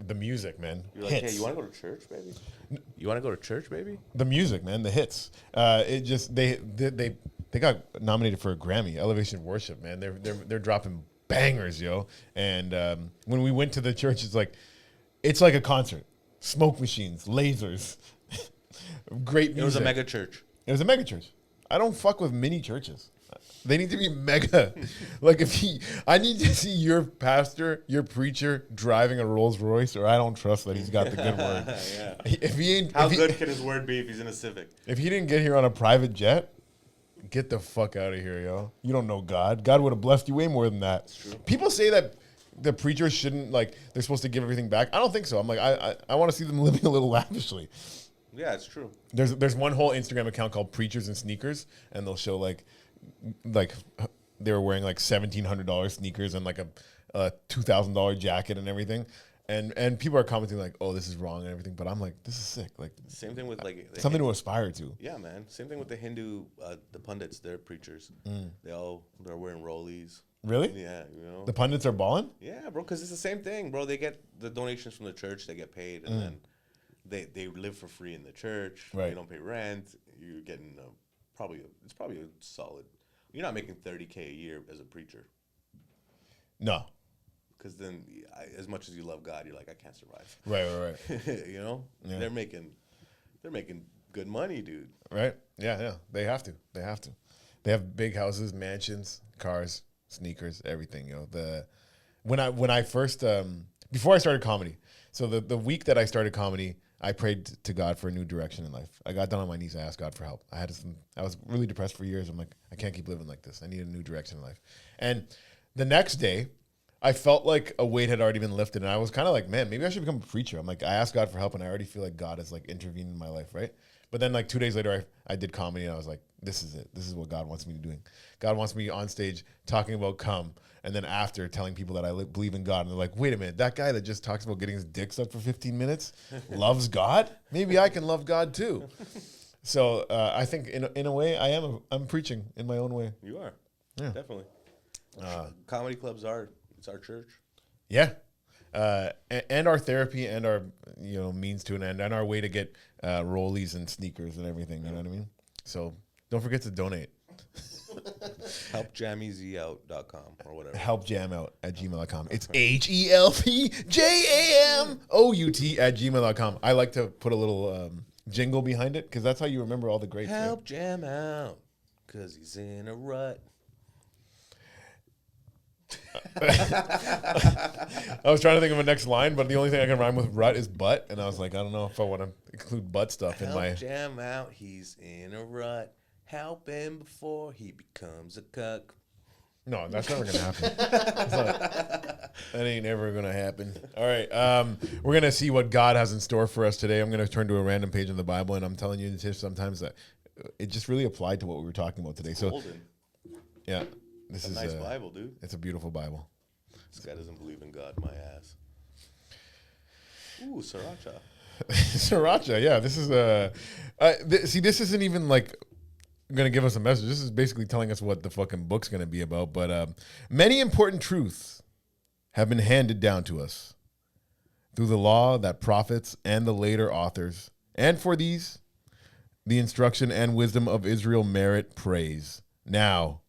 The music, man. You're like, hey, you want to go to church, baby? You want to go to church, baby? The music, man. The hits. It just they got nominated for a Grammy. Elevation Worship, man. They're dropping bangers, yo. And when we went to the church, it's like a concert. Smoke machines, lasers, great music. It was a mega church. It was a mega church. I don't fuck with mini churches. They need to be mega. Like I need to see your pastor, your preacher driving a Rolls Royce, or I don't trust that he's got the good word. Yeah. If he ain't, How good can his word be if he's in a Civic? If he didn't get here on a private jet, get the fuck out of here, yo. You don't know God. God would have blessed you way more than that. That's true. People say that the preachers shouldn't, like, they're supposed to give everything back. I don't think so. I'm like, I want to see them living a little lavishly. Yeah, it's true. There's one whole Instagram account called Preachers and Sneakers, and they'll show like they were wearing like $1,700 sneakers and like a $2,000 jacket and everything, and people are commenting like, oh, this is wrong and everything, but I'm like, this is sick. Like, same thing with like something to aspire to. Yeah, man. Same thing with the Hindu, the pundits. They're preachers. They're wearing rollies. Really? Yeah, the pundits are balling. Yeah, bro, because it's the same thing, bro. They get the donations from the church, they get paid, and then they live for free in the church. Right. They don't pay rent. You're getting it's probably a solid. You're not making $30K a year as a preacher. No. Because then, as much as you love God, you're like, I can't survive. Right. Yeah. They're making good money, dude. Right? Yeah. They have to. They have big houses, mansions, cars, sneakers, everything. When I first before I started comedy, so the week that I started comedy, I prayed to God for a new direction in life. I got down on my knees. I asked God for help. I was really depressed for years. I'm like, I can't keep living like this. I need a new direction in life. And the next day, I felt like a weight had already been lifted, and I was kind of like, man, maybe I should become a preacher. I'm like, I asked God for help, and I already feel like God is like intervening in my life, right? But then like 2 days later, I did comedy, and I was like, this is it. This is what God wants me to do. God wants me on stage talking about cum, and then after telling people that I believe in God, and they're like, wait a minute, that guy that just talks about getting his dick sucked for 15 minutes loves God? Maybe I can love God too. So I think in a way, I'm preaching in my own way. You are. Yeah. Definitely. Comedy clubs it's our church. Yeah. And our therapy and our means to an end and our way to get rollies and sneakers and everything. You know what I mean? So don't forget to donate. Helpjammyzout.com or whatever. Helpjamout@gmail.com. It's HELPJAMOUT@gmail.com. I like to put a little jingle behind it because that's how you remember all the great Help Jam out because he's in a rut. I was trying to think of a next line, but the only thing I can rhyme with rut is butt, and I was like, I don't know if I want to include butt stuff in my. Help Jam out, he's in a rut. Help him before he becomes a cuck. No, that's never gonna happen. That ain't ever gonna happen. All right, we're gonna see what God has in store for us today. I'm gonna turn to a random page in the Bible, and I'm telling you, Tish, sometimes that it just really applied to what we were talking about today. It's so, golden. Yeah, this is a nice Bible, dude. It's a beautiful Bible. This guy doesn't believe in God, my ass. Ooh, sriracha. Sriracha, yeah. This is see, this isn't even like going to give us a message. This is basically telling us what the fucking book's going to be about. But many important truths have been handed down to us through the law, that prophets and the later authors. And for these, the instruction and wisdom of Israel merit praise. Now,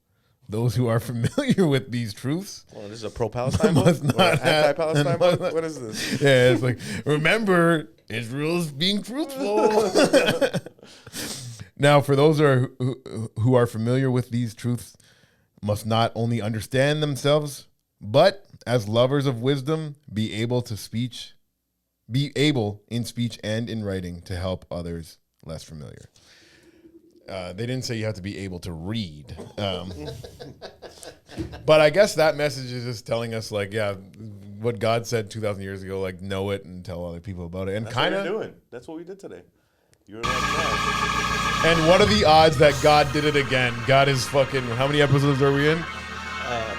those who are familiar with these truths Well, this is a pro-Palestine month? Or anti-Palestine month? What is this? yeah, it's like, remember, Israel's being truthful. Now, for those who are familiar with these truths, must not only understand themselves, but as lovers of wisdom, be able in speech and in writing to help others less familiar. They didn't say you have to be able to read. But I guess that message is just telling us, like, yeah, what God said 2,000 years ago, like, know it and tell other people about it. And That's kind what of you're doing. That's what we did today. You're like that. And what are the odds that God did it again? God is fucking, how many episodes are we in?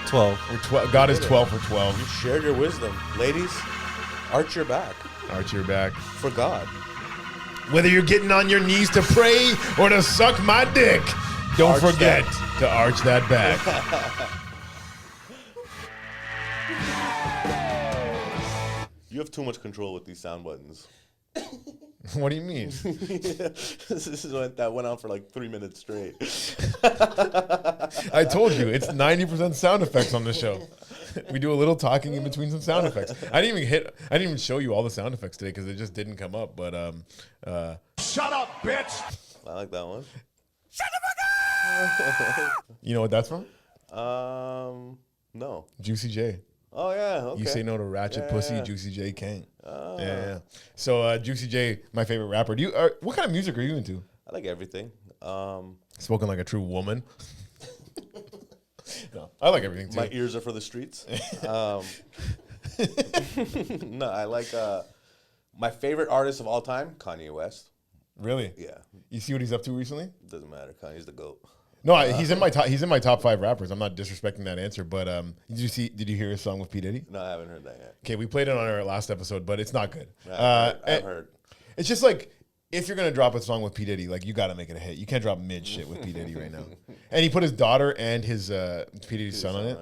12. God is 12 for 12. You shared your wisdom. Ladies, arch your back Arch your back. for God. Whether you're getting on your knees to pray or to suck my dick, don't Arch forget to arch that back. You have too much control with these sound buttons. What do you mean? This is that went on for like 3 minutes straight. I told you, it's 90% sound effects on the show. We do a little talking in between some sound effects. I didn't even show you all the sound effects today because it just didn't come up. But Shut up, bitch! I like that one. you know what that's from? No. Juicy J. Oh yeah. Okay. You say no to ratchet Yeah, pussy, yeah. Juicy J can't. Yeah. So Juicy J, my favorite rapper. What kind of music are you into? I like everything. Spoken like a true woman. No, I like everything too. My ears are for the streets. No, I like my favorite artist of all time, Kanye West. Really? Yeah, You see what he's up to recently? doesn't matter. Kanye's the GOAT. No, he's in my top. He's in my top 5 rappers. I'm not disrespecting that answer, but did you hear his song with P Diddy? No, I haven't heard that yet. Okay, we played it on our last episode, but it's not good. I've heard. It's just like, if you're gonna drop a song with P Diddy, like, you got to make it a hit. You can't drop mid shit with P Diddy right now. And he put his daughter and his P Diddy's son on it.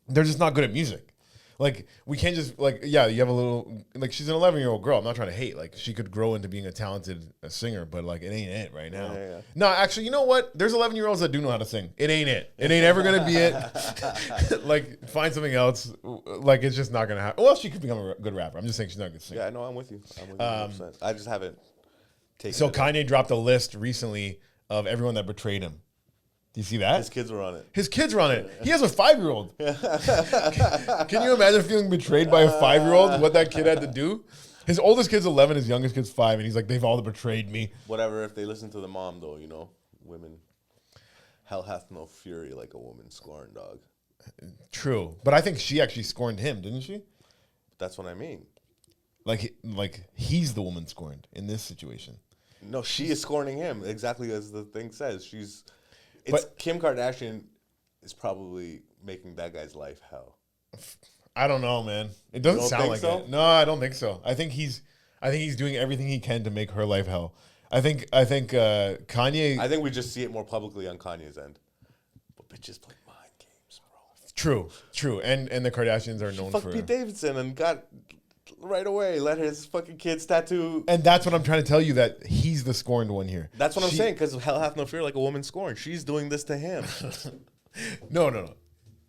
They're just not good at music. Like, we can't just, like, yeah, you have a little, like, she's an 11-year-old girl. I'm not trying to hate. Like, she could grow into being a talented singer, but, like, it ain't it right now. Yeah. No, actually, you know what? There's 11-year-olds that do know how to sing. It ain't it. It ain't ever going to be it. Like, find something else. Like, it's just not going to happen. Well, she could become a good rapper. I'm just saying she's not a good singer. Yeah, no, I'm with you. I'm with you 100%. I just haven't taken So it. Kanye dropped a list recently of everyone that betrayed him. Do you see that? His kids were on it. His kids are on it. He has a 5-year-old. Can you imagine feeling betrayed by a 5-year-old? What that kid had to do? His oldest kid's 11, his youngest kid's 5, and he's like, they've all betrayed me. Whatever, if they listen to the mom, though, you know, women, hell hath no fury like a woman scorned, dog. True, but I think she actually scorned him, didn't she? That's what I mean. Like he's the woman scorned in this situation. No, she is scorning him, exactly as the thing says. But- Kim Kardashian is probably making that guy's life hell. I don't know, man. It doesn't don't sound think like so? it. No, I don't think so. I think he's doing everything he can to make her life hell. I think Kanye. I think we just see it more publicly on Kanye's end. But bitches play mind games, bro. True, and the Kardashians are known Fuck for. Pete Davidson and got right away let his fucking kids tattoo. And that's what I'm trying to tell you, that he's the scorned one here. That's what I'm saying, because hell hath no fear like a woman scorned. She's doing this to him. No.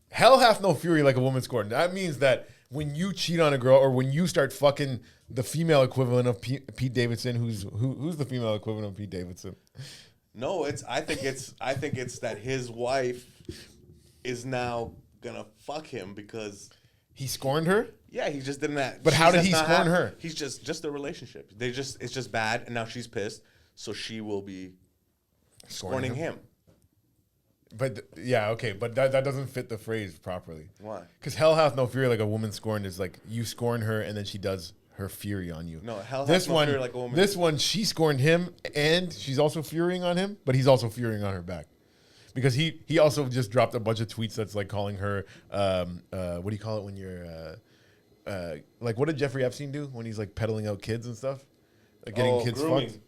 Hell hath no fury like a woman scorned. That means that when you cheat on a girl, or when you start fucking the female equivalent of Pete Davidson, who's the female equivalent of Pete Davidson? No, I think it's that his wife is now gonna fuck him because He scorned her? yeah, he just didn't that. But how did he scorn her? He's just a relationship. It's just bad, and now she's pissed, so she will be scorning him. But yeah, okay, but that doesn't fit the phrase properly. Why? Because hell hath no fury like a woman scorned is like you scorn her and then she does her fury on you. No, hell hath no fury like a woman. This one, she scorned him and she's also furying on him, but he's also furying on her back. Because he also just dropped a bunch of tweets that's like calling her, what do you call it when you're, like what did Jeffrey Epstein do when he's like peddling out kids and stuff? Like getting kids grooming. fucked?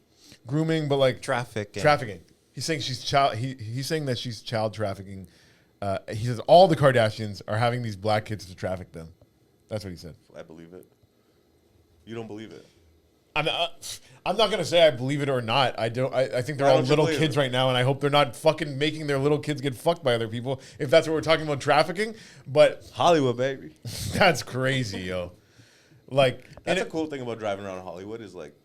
Grooming, but like Trafficking. He's saying he's saying that she's child trafficking. He says all the Kardashians are having these black kids to traffic them. That's what he said. I believe it. You don't believe it? I'm not gonna say I believe it or not. I don't. I think they're Why all don't you little believe kids it? right now, and I hope they're not fucking making their little kids get fucked by other people. If that's what we're talking about trafficking, but Hollywood, baby. that's crazy, yo. Like, That's and a cool thing about driving around Hollywood is like,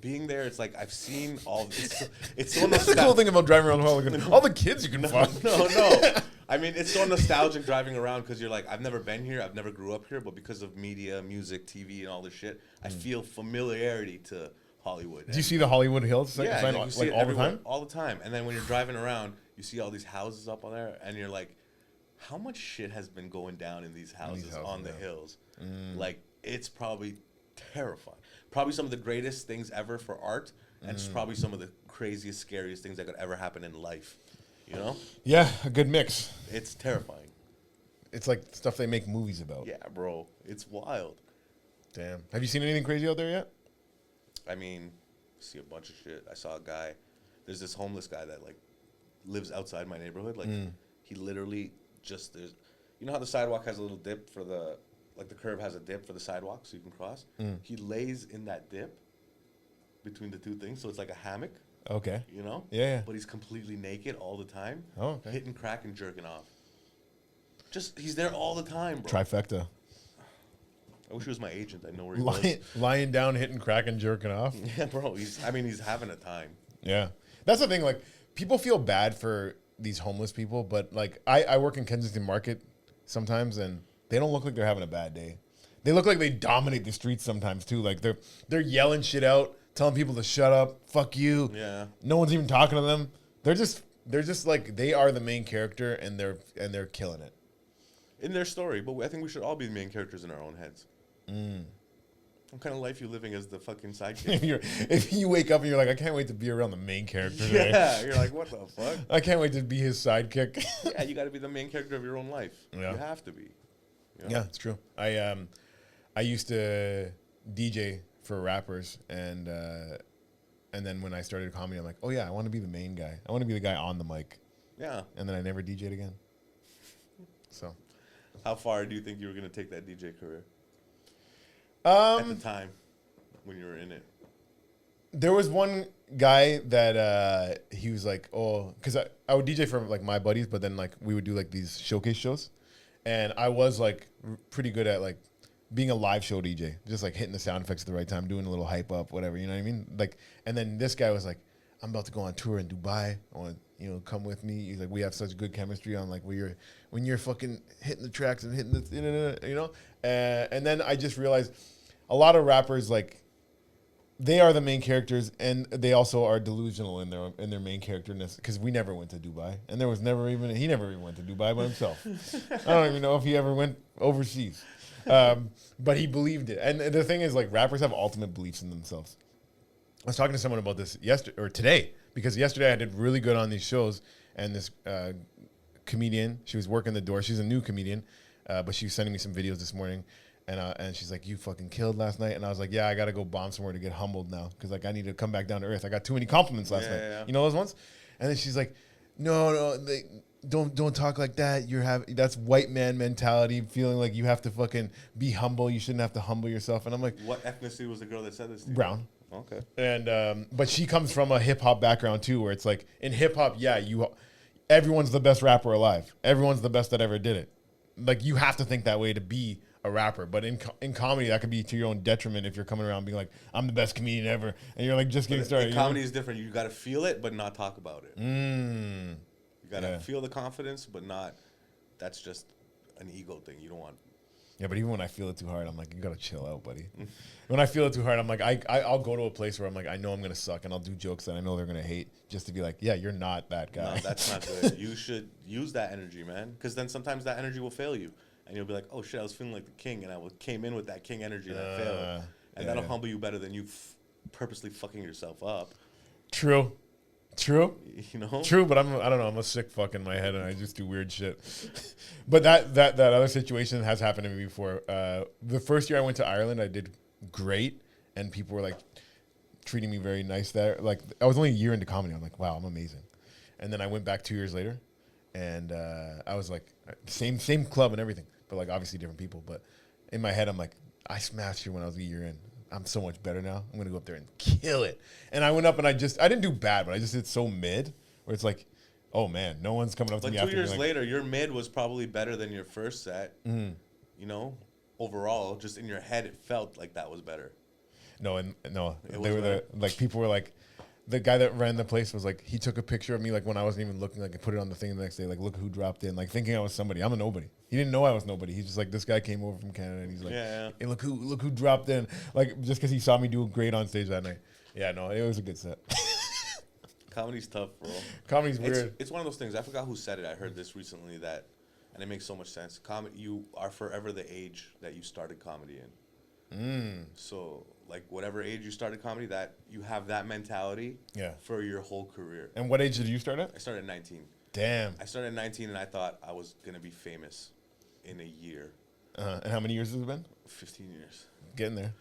being there. It's like I've seen all. It's so that's the cool thing about driving around Hollywood. All the kids you can fuck. No. I mean, it's so nostalgic driving around because you're like, I've never been here, I've never grew up here, but because of media, music, TV, and all this shit, I feel familiarity to Hollywood. Do you see the Hollywood Hills sign, Yeah, you see like it all the everywhere, time? all the time. And then when you're driving around, you see all these houses up on there, and you're like, how much shit has been going down in these houses on the hills? Like, it's probably terrifying. Probably some of the greatest things ever for art, and it's probably some of the craziest, scariest things that could ever happen in life. You know? Yeah, a good mix. It's terrifying. It's like stuff they make movies about. Yeah, bro. It's wild. Damn. Have you seen anything crazy out there yet? I mean, see a bunch of shit. I saw a guy. There's this homeless guy that like lives outside my neighborhood. Like he literally just there's, you know how the sidewalk has a little dip for the like the curb has a dip for the sidewalk so you can cross. He lays in that dip between the two things, so it's like a hammock. Okay. You know? Yeah. But he's completely naked all the time. Oh, okay. Hitting crack and jerking off. Just he's there all the time, bro. Trifecta. I wish he was my agent. I know where he was. Lying down, hitting crack, and jerking off. Yeah, bro. He's having a time. Yeah. That's the thing. Like, people feel bad for these homeless people, but, like, I work in Kensington Market sometimes, and they don't look like they're having a bad day. They look like they dominate the streets sometimes, too. Like, they're yelling shit out, telling people to shut up, fuck you. Yeah. No one's even talking to them. They're just like, they are the main character, and they're killing it. In their story, but I think we should all be the main characters in our own heads. What kind of life you living as the fucking sidekick? If you wake up and you're like, I can't wait to be around the main character today. Yeah, you're like, what the fuck? I can't wait to be his sidekick. Yeah, you got to be the main character of your own life. Yeah. You have to be. You know? Yeah, it's true. I used to DJ for rappers, and then when I started comedy, I'm like, oh yeah, I want to be the main guy. I want to be the guy on the mic. Yeah. And then I never DJ'd again. So, How far do you think you were going to take that DJ career? At the time when you were in it. there was one guy that he was like, oh, because I would DJ for like my buddies, but then like we would do like these showcase shows, and I was like pretty good at like being a live show DJ, just like hitting the sound effects at the right time, doing a little hype up, whatever, you know what I mean? Like, and then this guy was like, I'm about to go on tour in Dubai. I want come with me. He's like, we have such good chemistry on like when you're fucking hitting the tracks and hitting the, and then I just realized a lot of rappers like they are the main characters and they also are delusional in their main characterness because we never went to Dubai and he never even went to Dubai by himself. I don't even know if he ever went overseas, but he believed it. And the thing is, like, rappers have ultimate beliefs in themselves. I was talking to someone about this today, because yesterday I did really good on these shows, and this comedian, she was working the door. She's a new comedian, but she was sending me some videos this morning, and she's like, "You fucking killed last night," and I was like, "Yeah, I got to go bomb somewhere to get humbled now, because like I need to come back down to earth. I got too many compliments last night. Yeah. You know those ones?" And then she's like, "No, don't talk like that. That's white man mentality, feeling like you have to fucking be humble. You shouldn't have to humble yourself." And I'm like, What ethnicity was the girl that said this to you? brown. Okay. And but she comes from a hip hop background too, where it's like in hip hop, everyone's the best rapper alive. Everyone's the best that ever did it. Like you have to think that way to be a rapper. But in comedy, that could be to your own detriment if you're coming around being like, I'm the best comedian ever, and you're like just getting started. Comedy is different. You got to feel it, but not talk about it. You You got to feel the confidence, but not. That's just an ego thing. You don't want. Yeah, but even when I feel it too hard, I'm like, you gotta chill out, buddy. When I feel it too hard, I'm like, I'll go to a place where I'm like, I know I'm gonna suck, and I'll do jokes that I know they're gonna hate, just to be like, yeah, you're not that guy. No, that's not good. You should use that energy, man, because then sometimes that energy will fail you, and you'll be like, oh shit, I was feeling like the king, and came in with that king energy, and I failed, and that'll humble you better than you purposely fucking yourself up. True. You know. True, but I don't know. I'm a sick fuck in my head, and I just do weird shit. But that other situation has happened to me before. The first year I went to Ireland, I did great, and people were like treating me very nice there. Like I was only a year into comedy. I'm like, wow, I'm amazing. And then I went back 2 years later, and I was like, same club and everything, but like obviously different people. But in my head, I'm like, I smashed here when I was a year in. I'm so much better now. I'm gonna go up there and kill it. And I went up and I didn't do bad, but I just did so mid where it's like, oh man, no one's coming up to But me 2 after years being later, your mid was probably better than your first set. Mm-hmm. You know, overall, just in your head, it felt like that was better. No, they was were better? like people were like, the guy that ran the place was like, he took a picture of me like when I wasn't even looking, like, and put it on the thing the next day, like, look who dropped in, like thinking I was somebody. I'm a nobody. He didn't know I was nobody. He's just like, this guy came over from Canada and he's like, hey, look who dropped in, like just because he saw me do great on stage that night. Yeah, no, it was a good set. Comedy's tough, bro. Comedy's weird. It's one of those things. I forgot who said it. I heard this recently and it makes so much sense. Comedy, you are forever the age that you started comedy in. So, like, whatever age you started comedy, that you have that mentality for your whole career. And what age did you start at? I started at 19. Damn. I started at 19, and I thought I was going to be famous in a year. And how many years has it been? 15 years. Getting there.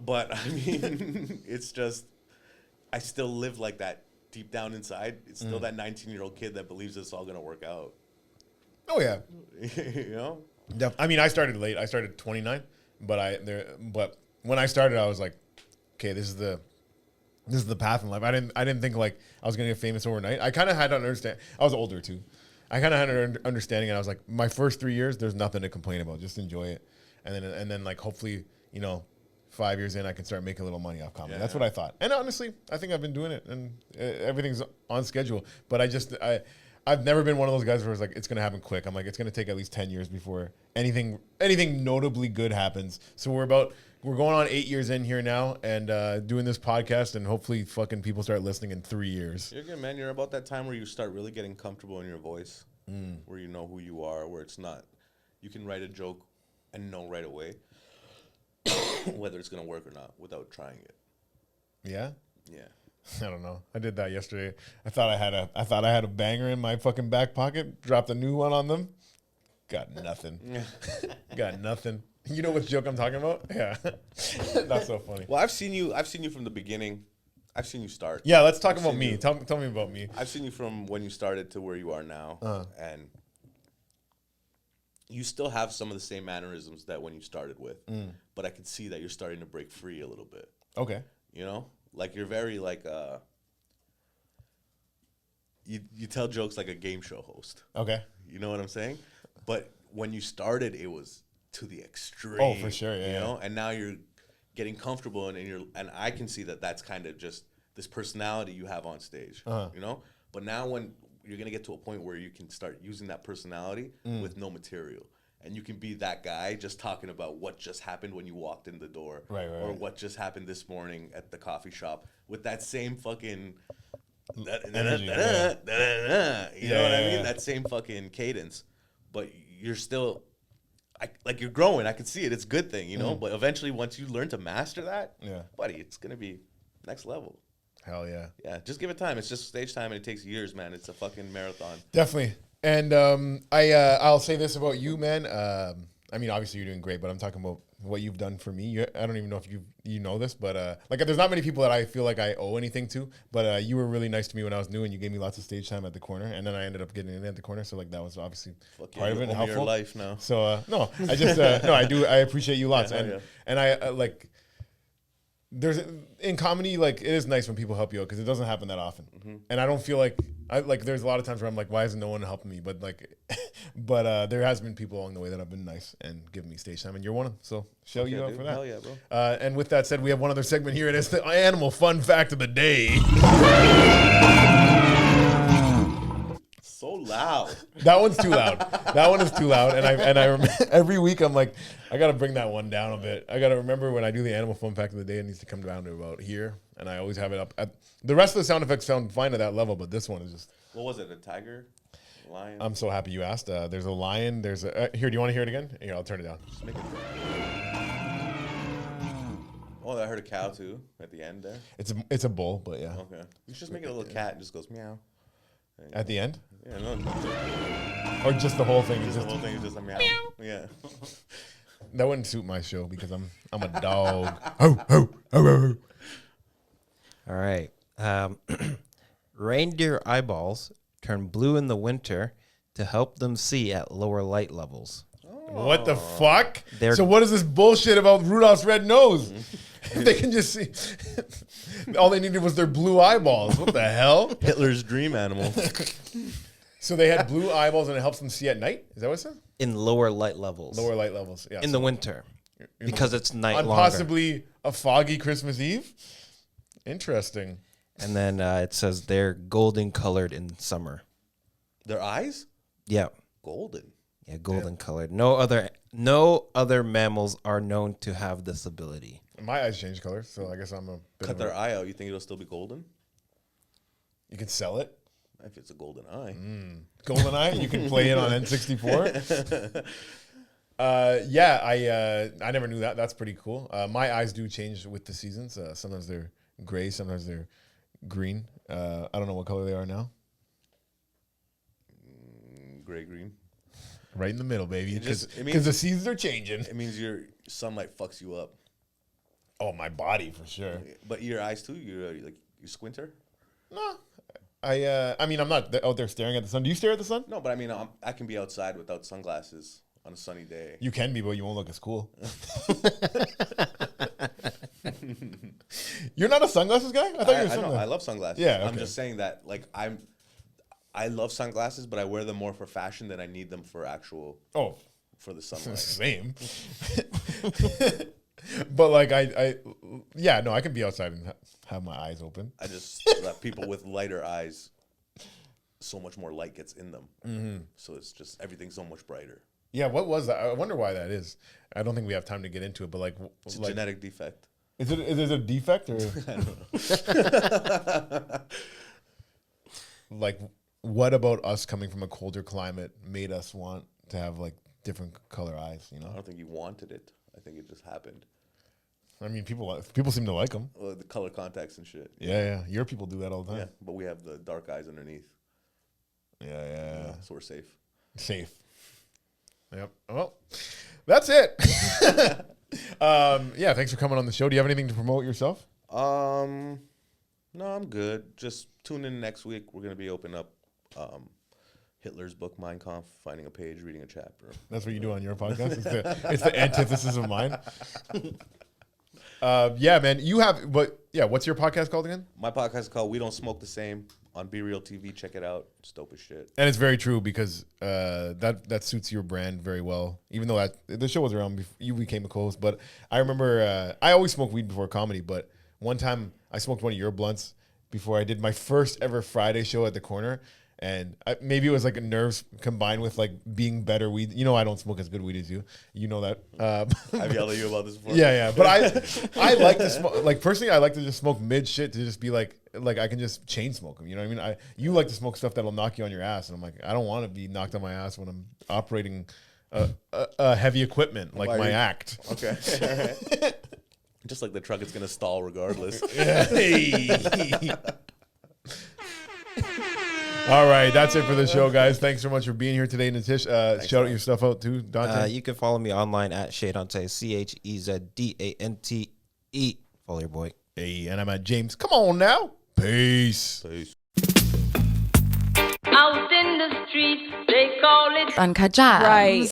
But, I mean, it's just, I still live like that deep down inside. It's still that 19-year-old kid that believes it's all going to work out. Oh, yeah. You know? I mean, I started late. I started 29. But when I started, I was like, okay, this is the path in life. I didn't think like I was gonna get famous overnight. I kind of had to understand. I was older too. I kind of had an understanding, and I was like, my first 3 years, there's nothing to complain about. Just enjoy it, and then like hopefully, 5 years in, I can start making a little money off comedy. That's what I thought. And honestly, I think I've been doing it, and everything's on schedule. But I've never been one of those guys where it's like, it's going to happen quick. I'm like, it's going to take at least 10 years before anything notably good happens. So we're going on 8 years in here now and doing this podcast, and hopefully fucking people start listening in 3 years. You're good, man. You're about that time where you start really getting comfortable in your voice, where you know who you are, where it's not, you can write a joke and know right away whether it's going to work or not without trying it. Yeah? Yeah. I don't know. I did that yesterday. I thought I had a banger in my fucking back pocket. Dropped a new one on them. Got nothing. Got nothing. You know what joke I'm talking about? Yeah. That's so funny. Well, I've seen you from the beginning. I've seen you start. Yeah, let's talk about me. Tell me about me. I've seen you from when you started to where you are now, and you still have some of the same mannerisms that when you started with, but I can see that you're starting to break free a little bit. Okay. Like you're very like you tell jokes like a game show host. Okay. You know what I'm saying? But when you started, it was to the extreme. Oh, for sure. Yeah. You know, and now you're getting comfortable, and I can see that that's kind of just this personality you have on stage. You know, but now when you're gonna get to a point where you can start using that personality with no material. And you can be that guy just talking about what just happened when you walked in the door. Right. Or what just happened this morning at the coffee shop with that same fucking energy. You know what I mean? That same fucking cadence. But you're still, you're growing. I can see it. It's a good thing, But eventually, once you learn to master that, buddy, it's going to be next level. Hell yeah. Yeah, just give it time. It's just stage time, and it takes years, man. It's a fucking marathon. Definitely. And I'll say this about you, man. I mean, obviously you're doing great, but I'm talking about what you've done for me. I don't even know if you know this, but there's not many people that I feel like I owe anything to. But you were really nice to me when I was new, and you gave me lots of stage time at the corner, and then I ended up getting in at the corner. So that was obviously part of it and helpful. Your life now. So no, I just no, I do. I appreciate you lots, and I there's in comedy, it is nice when people help you out because it doesn't happen that often. And I don't feel like there's a lot of times where I'm like, why isn't no one helping me? But but there has been people along the way that have been nice and given me stage time, and you're one of them. So shout you out for that. Hell yeah, bro. And with that said, we have one other segment here. It is the animal fun fact of the day. So loud. That one's too loud. That one is too loud. And I every week I'm like, I got to bring that one down a bit. I got to remember when I do the animal fun fact of the day, it needs to come down to about here. And I always have it up. The rest of the sound effects sound fine at that level, but this one is just. What was it? A tiger? Lion? I'm so happy you asked. There's a lion. There's a. Here, do you want to hear it again? Here, I'll turn it down. Just make it. Oh, I heard a cow too at the end there. It's a bull, but yeah. Okay. You should just make it a little cat and just goes meow. At the end? Yeah, no. Or just the whole thing? Just the whole thing is just a meow. Yeah. That wouldn't suit my show because I'm a dog. Ho, ho, ho, ho, ho. All right. Reindeer eyeballs turn blue in the winter to help them see at lower light levels. What the fuck? They're- So what is this bullshit about Rudolph's red nose? They can just see. All they needed was their blue eyeballs. What the hell? Hitler's dream animal. So they had blue eyeballs and it helps them see at night? Is that what it says? In lower light levels. Lower light levels. Yeah. in the winter. Because it's night on longer. possibly a foggy Christmas Eve? Interesting. And then it says they're golden colored in summer. Their eyes? Yeah. Golden. Yeah, golden colored. No other mammals are known to have this ability. My eyes change color, so I guess I'm a bit Cut of their eye out. You think it'll still be golden? You can sell it. If it's a golden eye. Golden eye. You can play it on N64. I never knew that. That's pretty cool. My eyes do change with the seasons. Sometimes they're gray, sometimes they're green. I don't know what color they are now. Gray green. Right in the middle, baby. It means- Because the seasons are changing. It means your sunlight fucks you up. Oh, my body for sure. But your eyes too. You're like you squinter. No, I mean, I'm not out there staring at the sun. Do you stare at the sun? No, but I mean, I can be outside without sunglasses on a sunny day. You can be, but you won't look as cool. You're not a sunglasses guy? I thought you were I know. sunglasses. I love sunglasses. Yeah, I'm okay. just saying that like I love sunglasses, but I wear them more for fashion than I need them for actual Oh, for the sunlight. same. But like I can be outside and have my eyes open. I just that people with lighter eyes, so much more light gets in them. Mm-hmm. So it's just everything's so much brighter. Yeah, what was that? I wonder why that is. I don't think we have time to get into it, but like, It's a genetic defect. is it a defect or like what about us coming from a colder climate made us want to have like different color eyes? You I know, don't think you wanted it. I think it just happened. I mean, people seem to like them. The color contacts and shit. Yeah. Your people do that all the Yeah, time. but we have the dark eyes underneath. Yeah. So we're safe. Safe. Yep. Well, that's it. Thanks for coming on the show. Do you have anything to promote yourself? No, I'm good. Just tune in next week. We're gonna be opening up Hitler's book, Mein Kampf, finding a page, reading a chapter. That's what you do on your podcast. It's the antithesis of mine. Man. What's your podcast called again? My podcast is called We Don't Smoke the Same on Be Real TV. Check it out. It's dope as shit. And it's very true because that suits your brand very well. Even though the show was around before you became a co-host, but I remember I always smoked weed before comedy. But one time I smoked one of your blunts before I did my first ever Friday show at the corner. And maybe it was like nerves combined with like being better weed. You know, I don't smoke as good weed as you. You know that. I've yelled at you about this before. Yeah. But I like to smoke. Like personally, I like to just smoke mid shit to just be like I can just chain smoke them. You know what I mean? You like to smoke stuff that'll knock you on your ass, and I'm like, I don't want to be knocked on my ass when I'm operating heavy equipment like my act. Okay. Just like the truck, it's gonna stall regardless. All right, that's it for the show, guys. Thanks so much for being here today, Natish. Shout out your stuff out too, Dante. You can follow me online at Shadante, CheZDante. Follow your boy. Hey, and I'm at James. Come on now. Peace. Out in the street, they call it Uncut Jam. Right.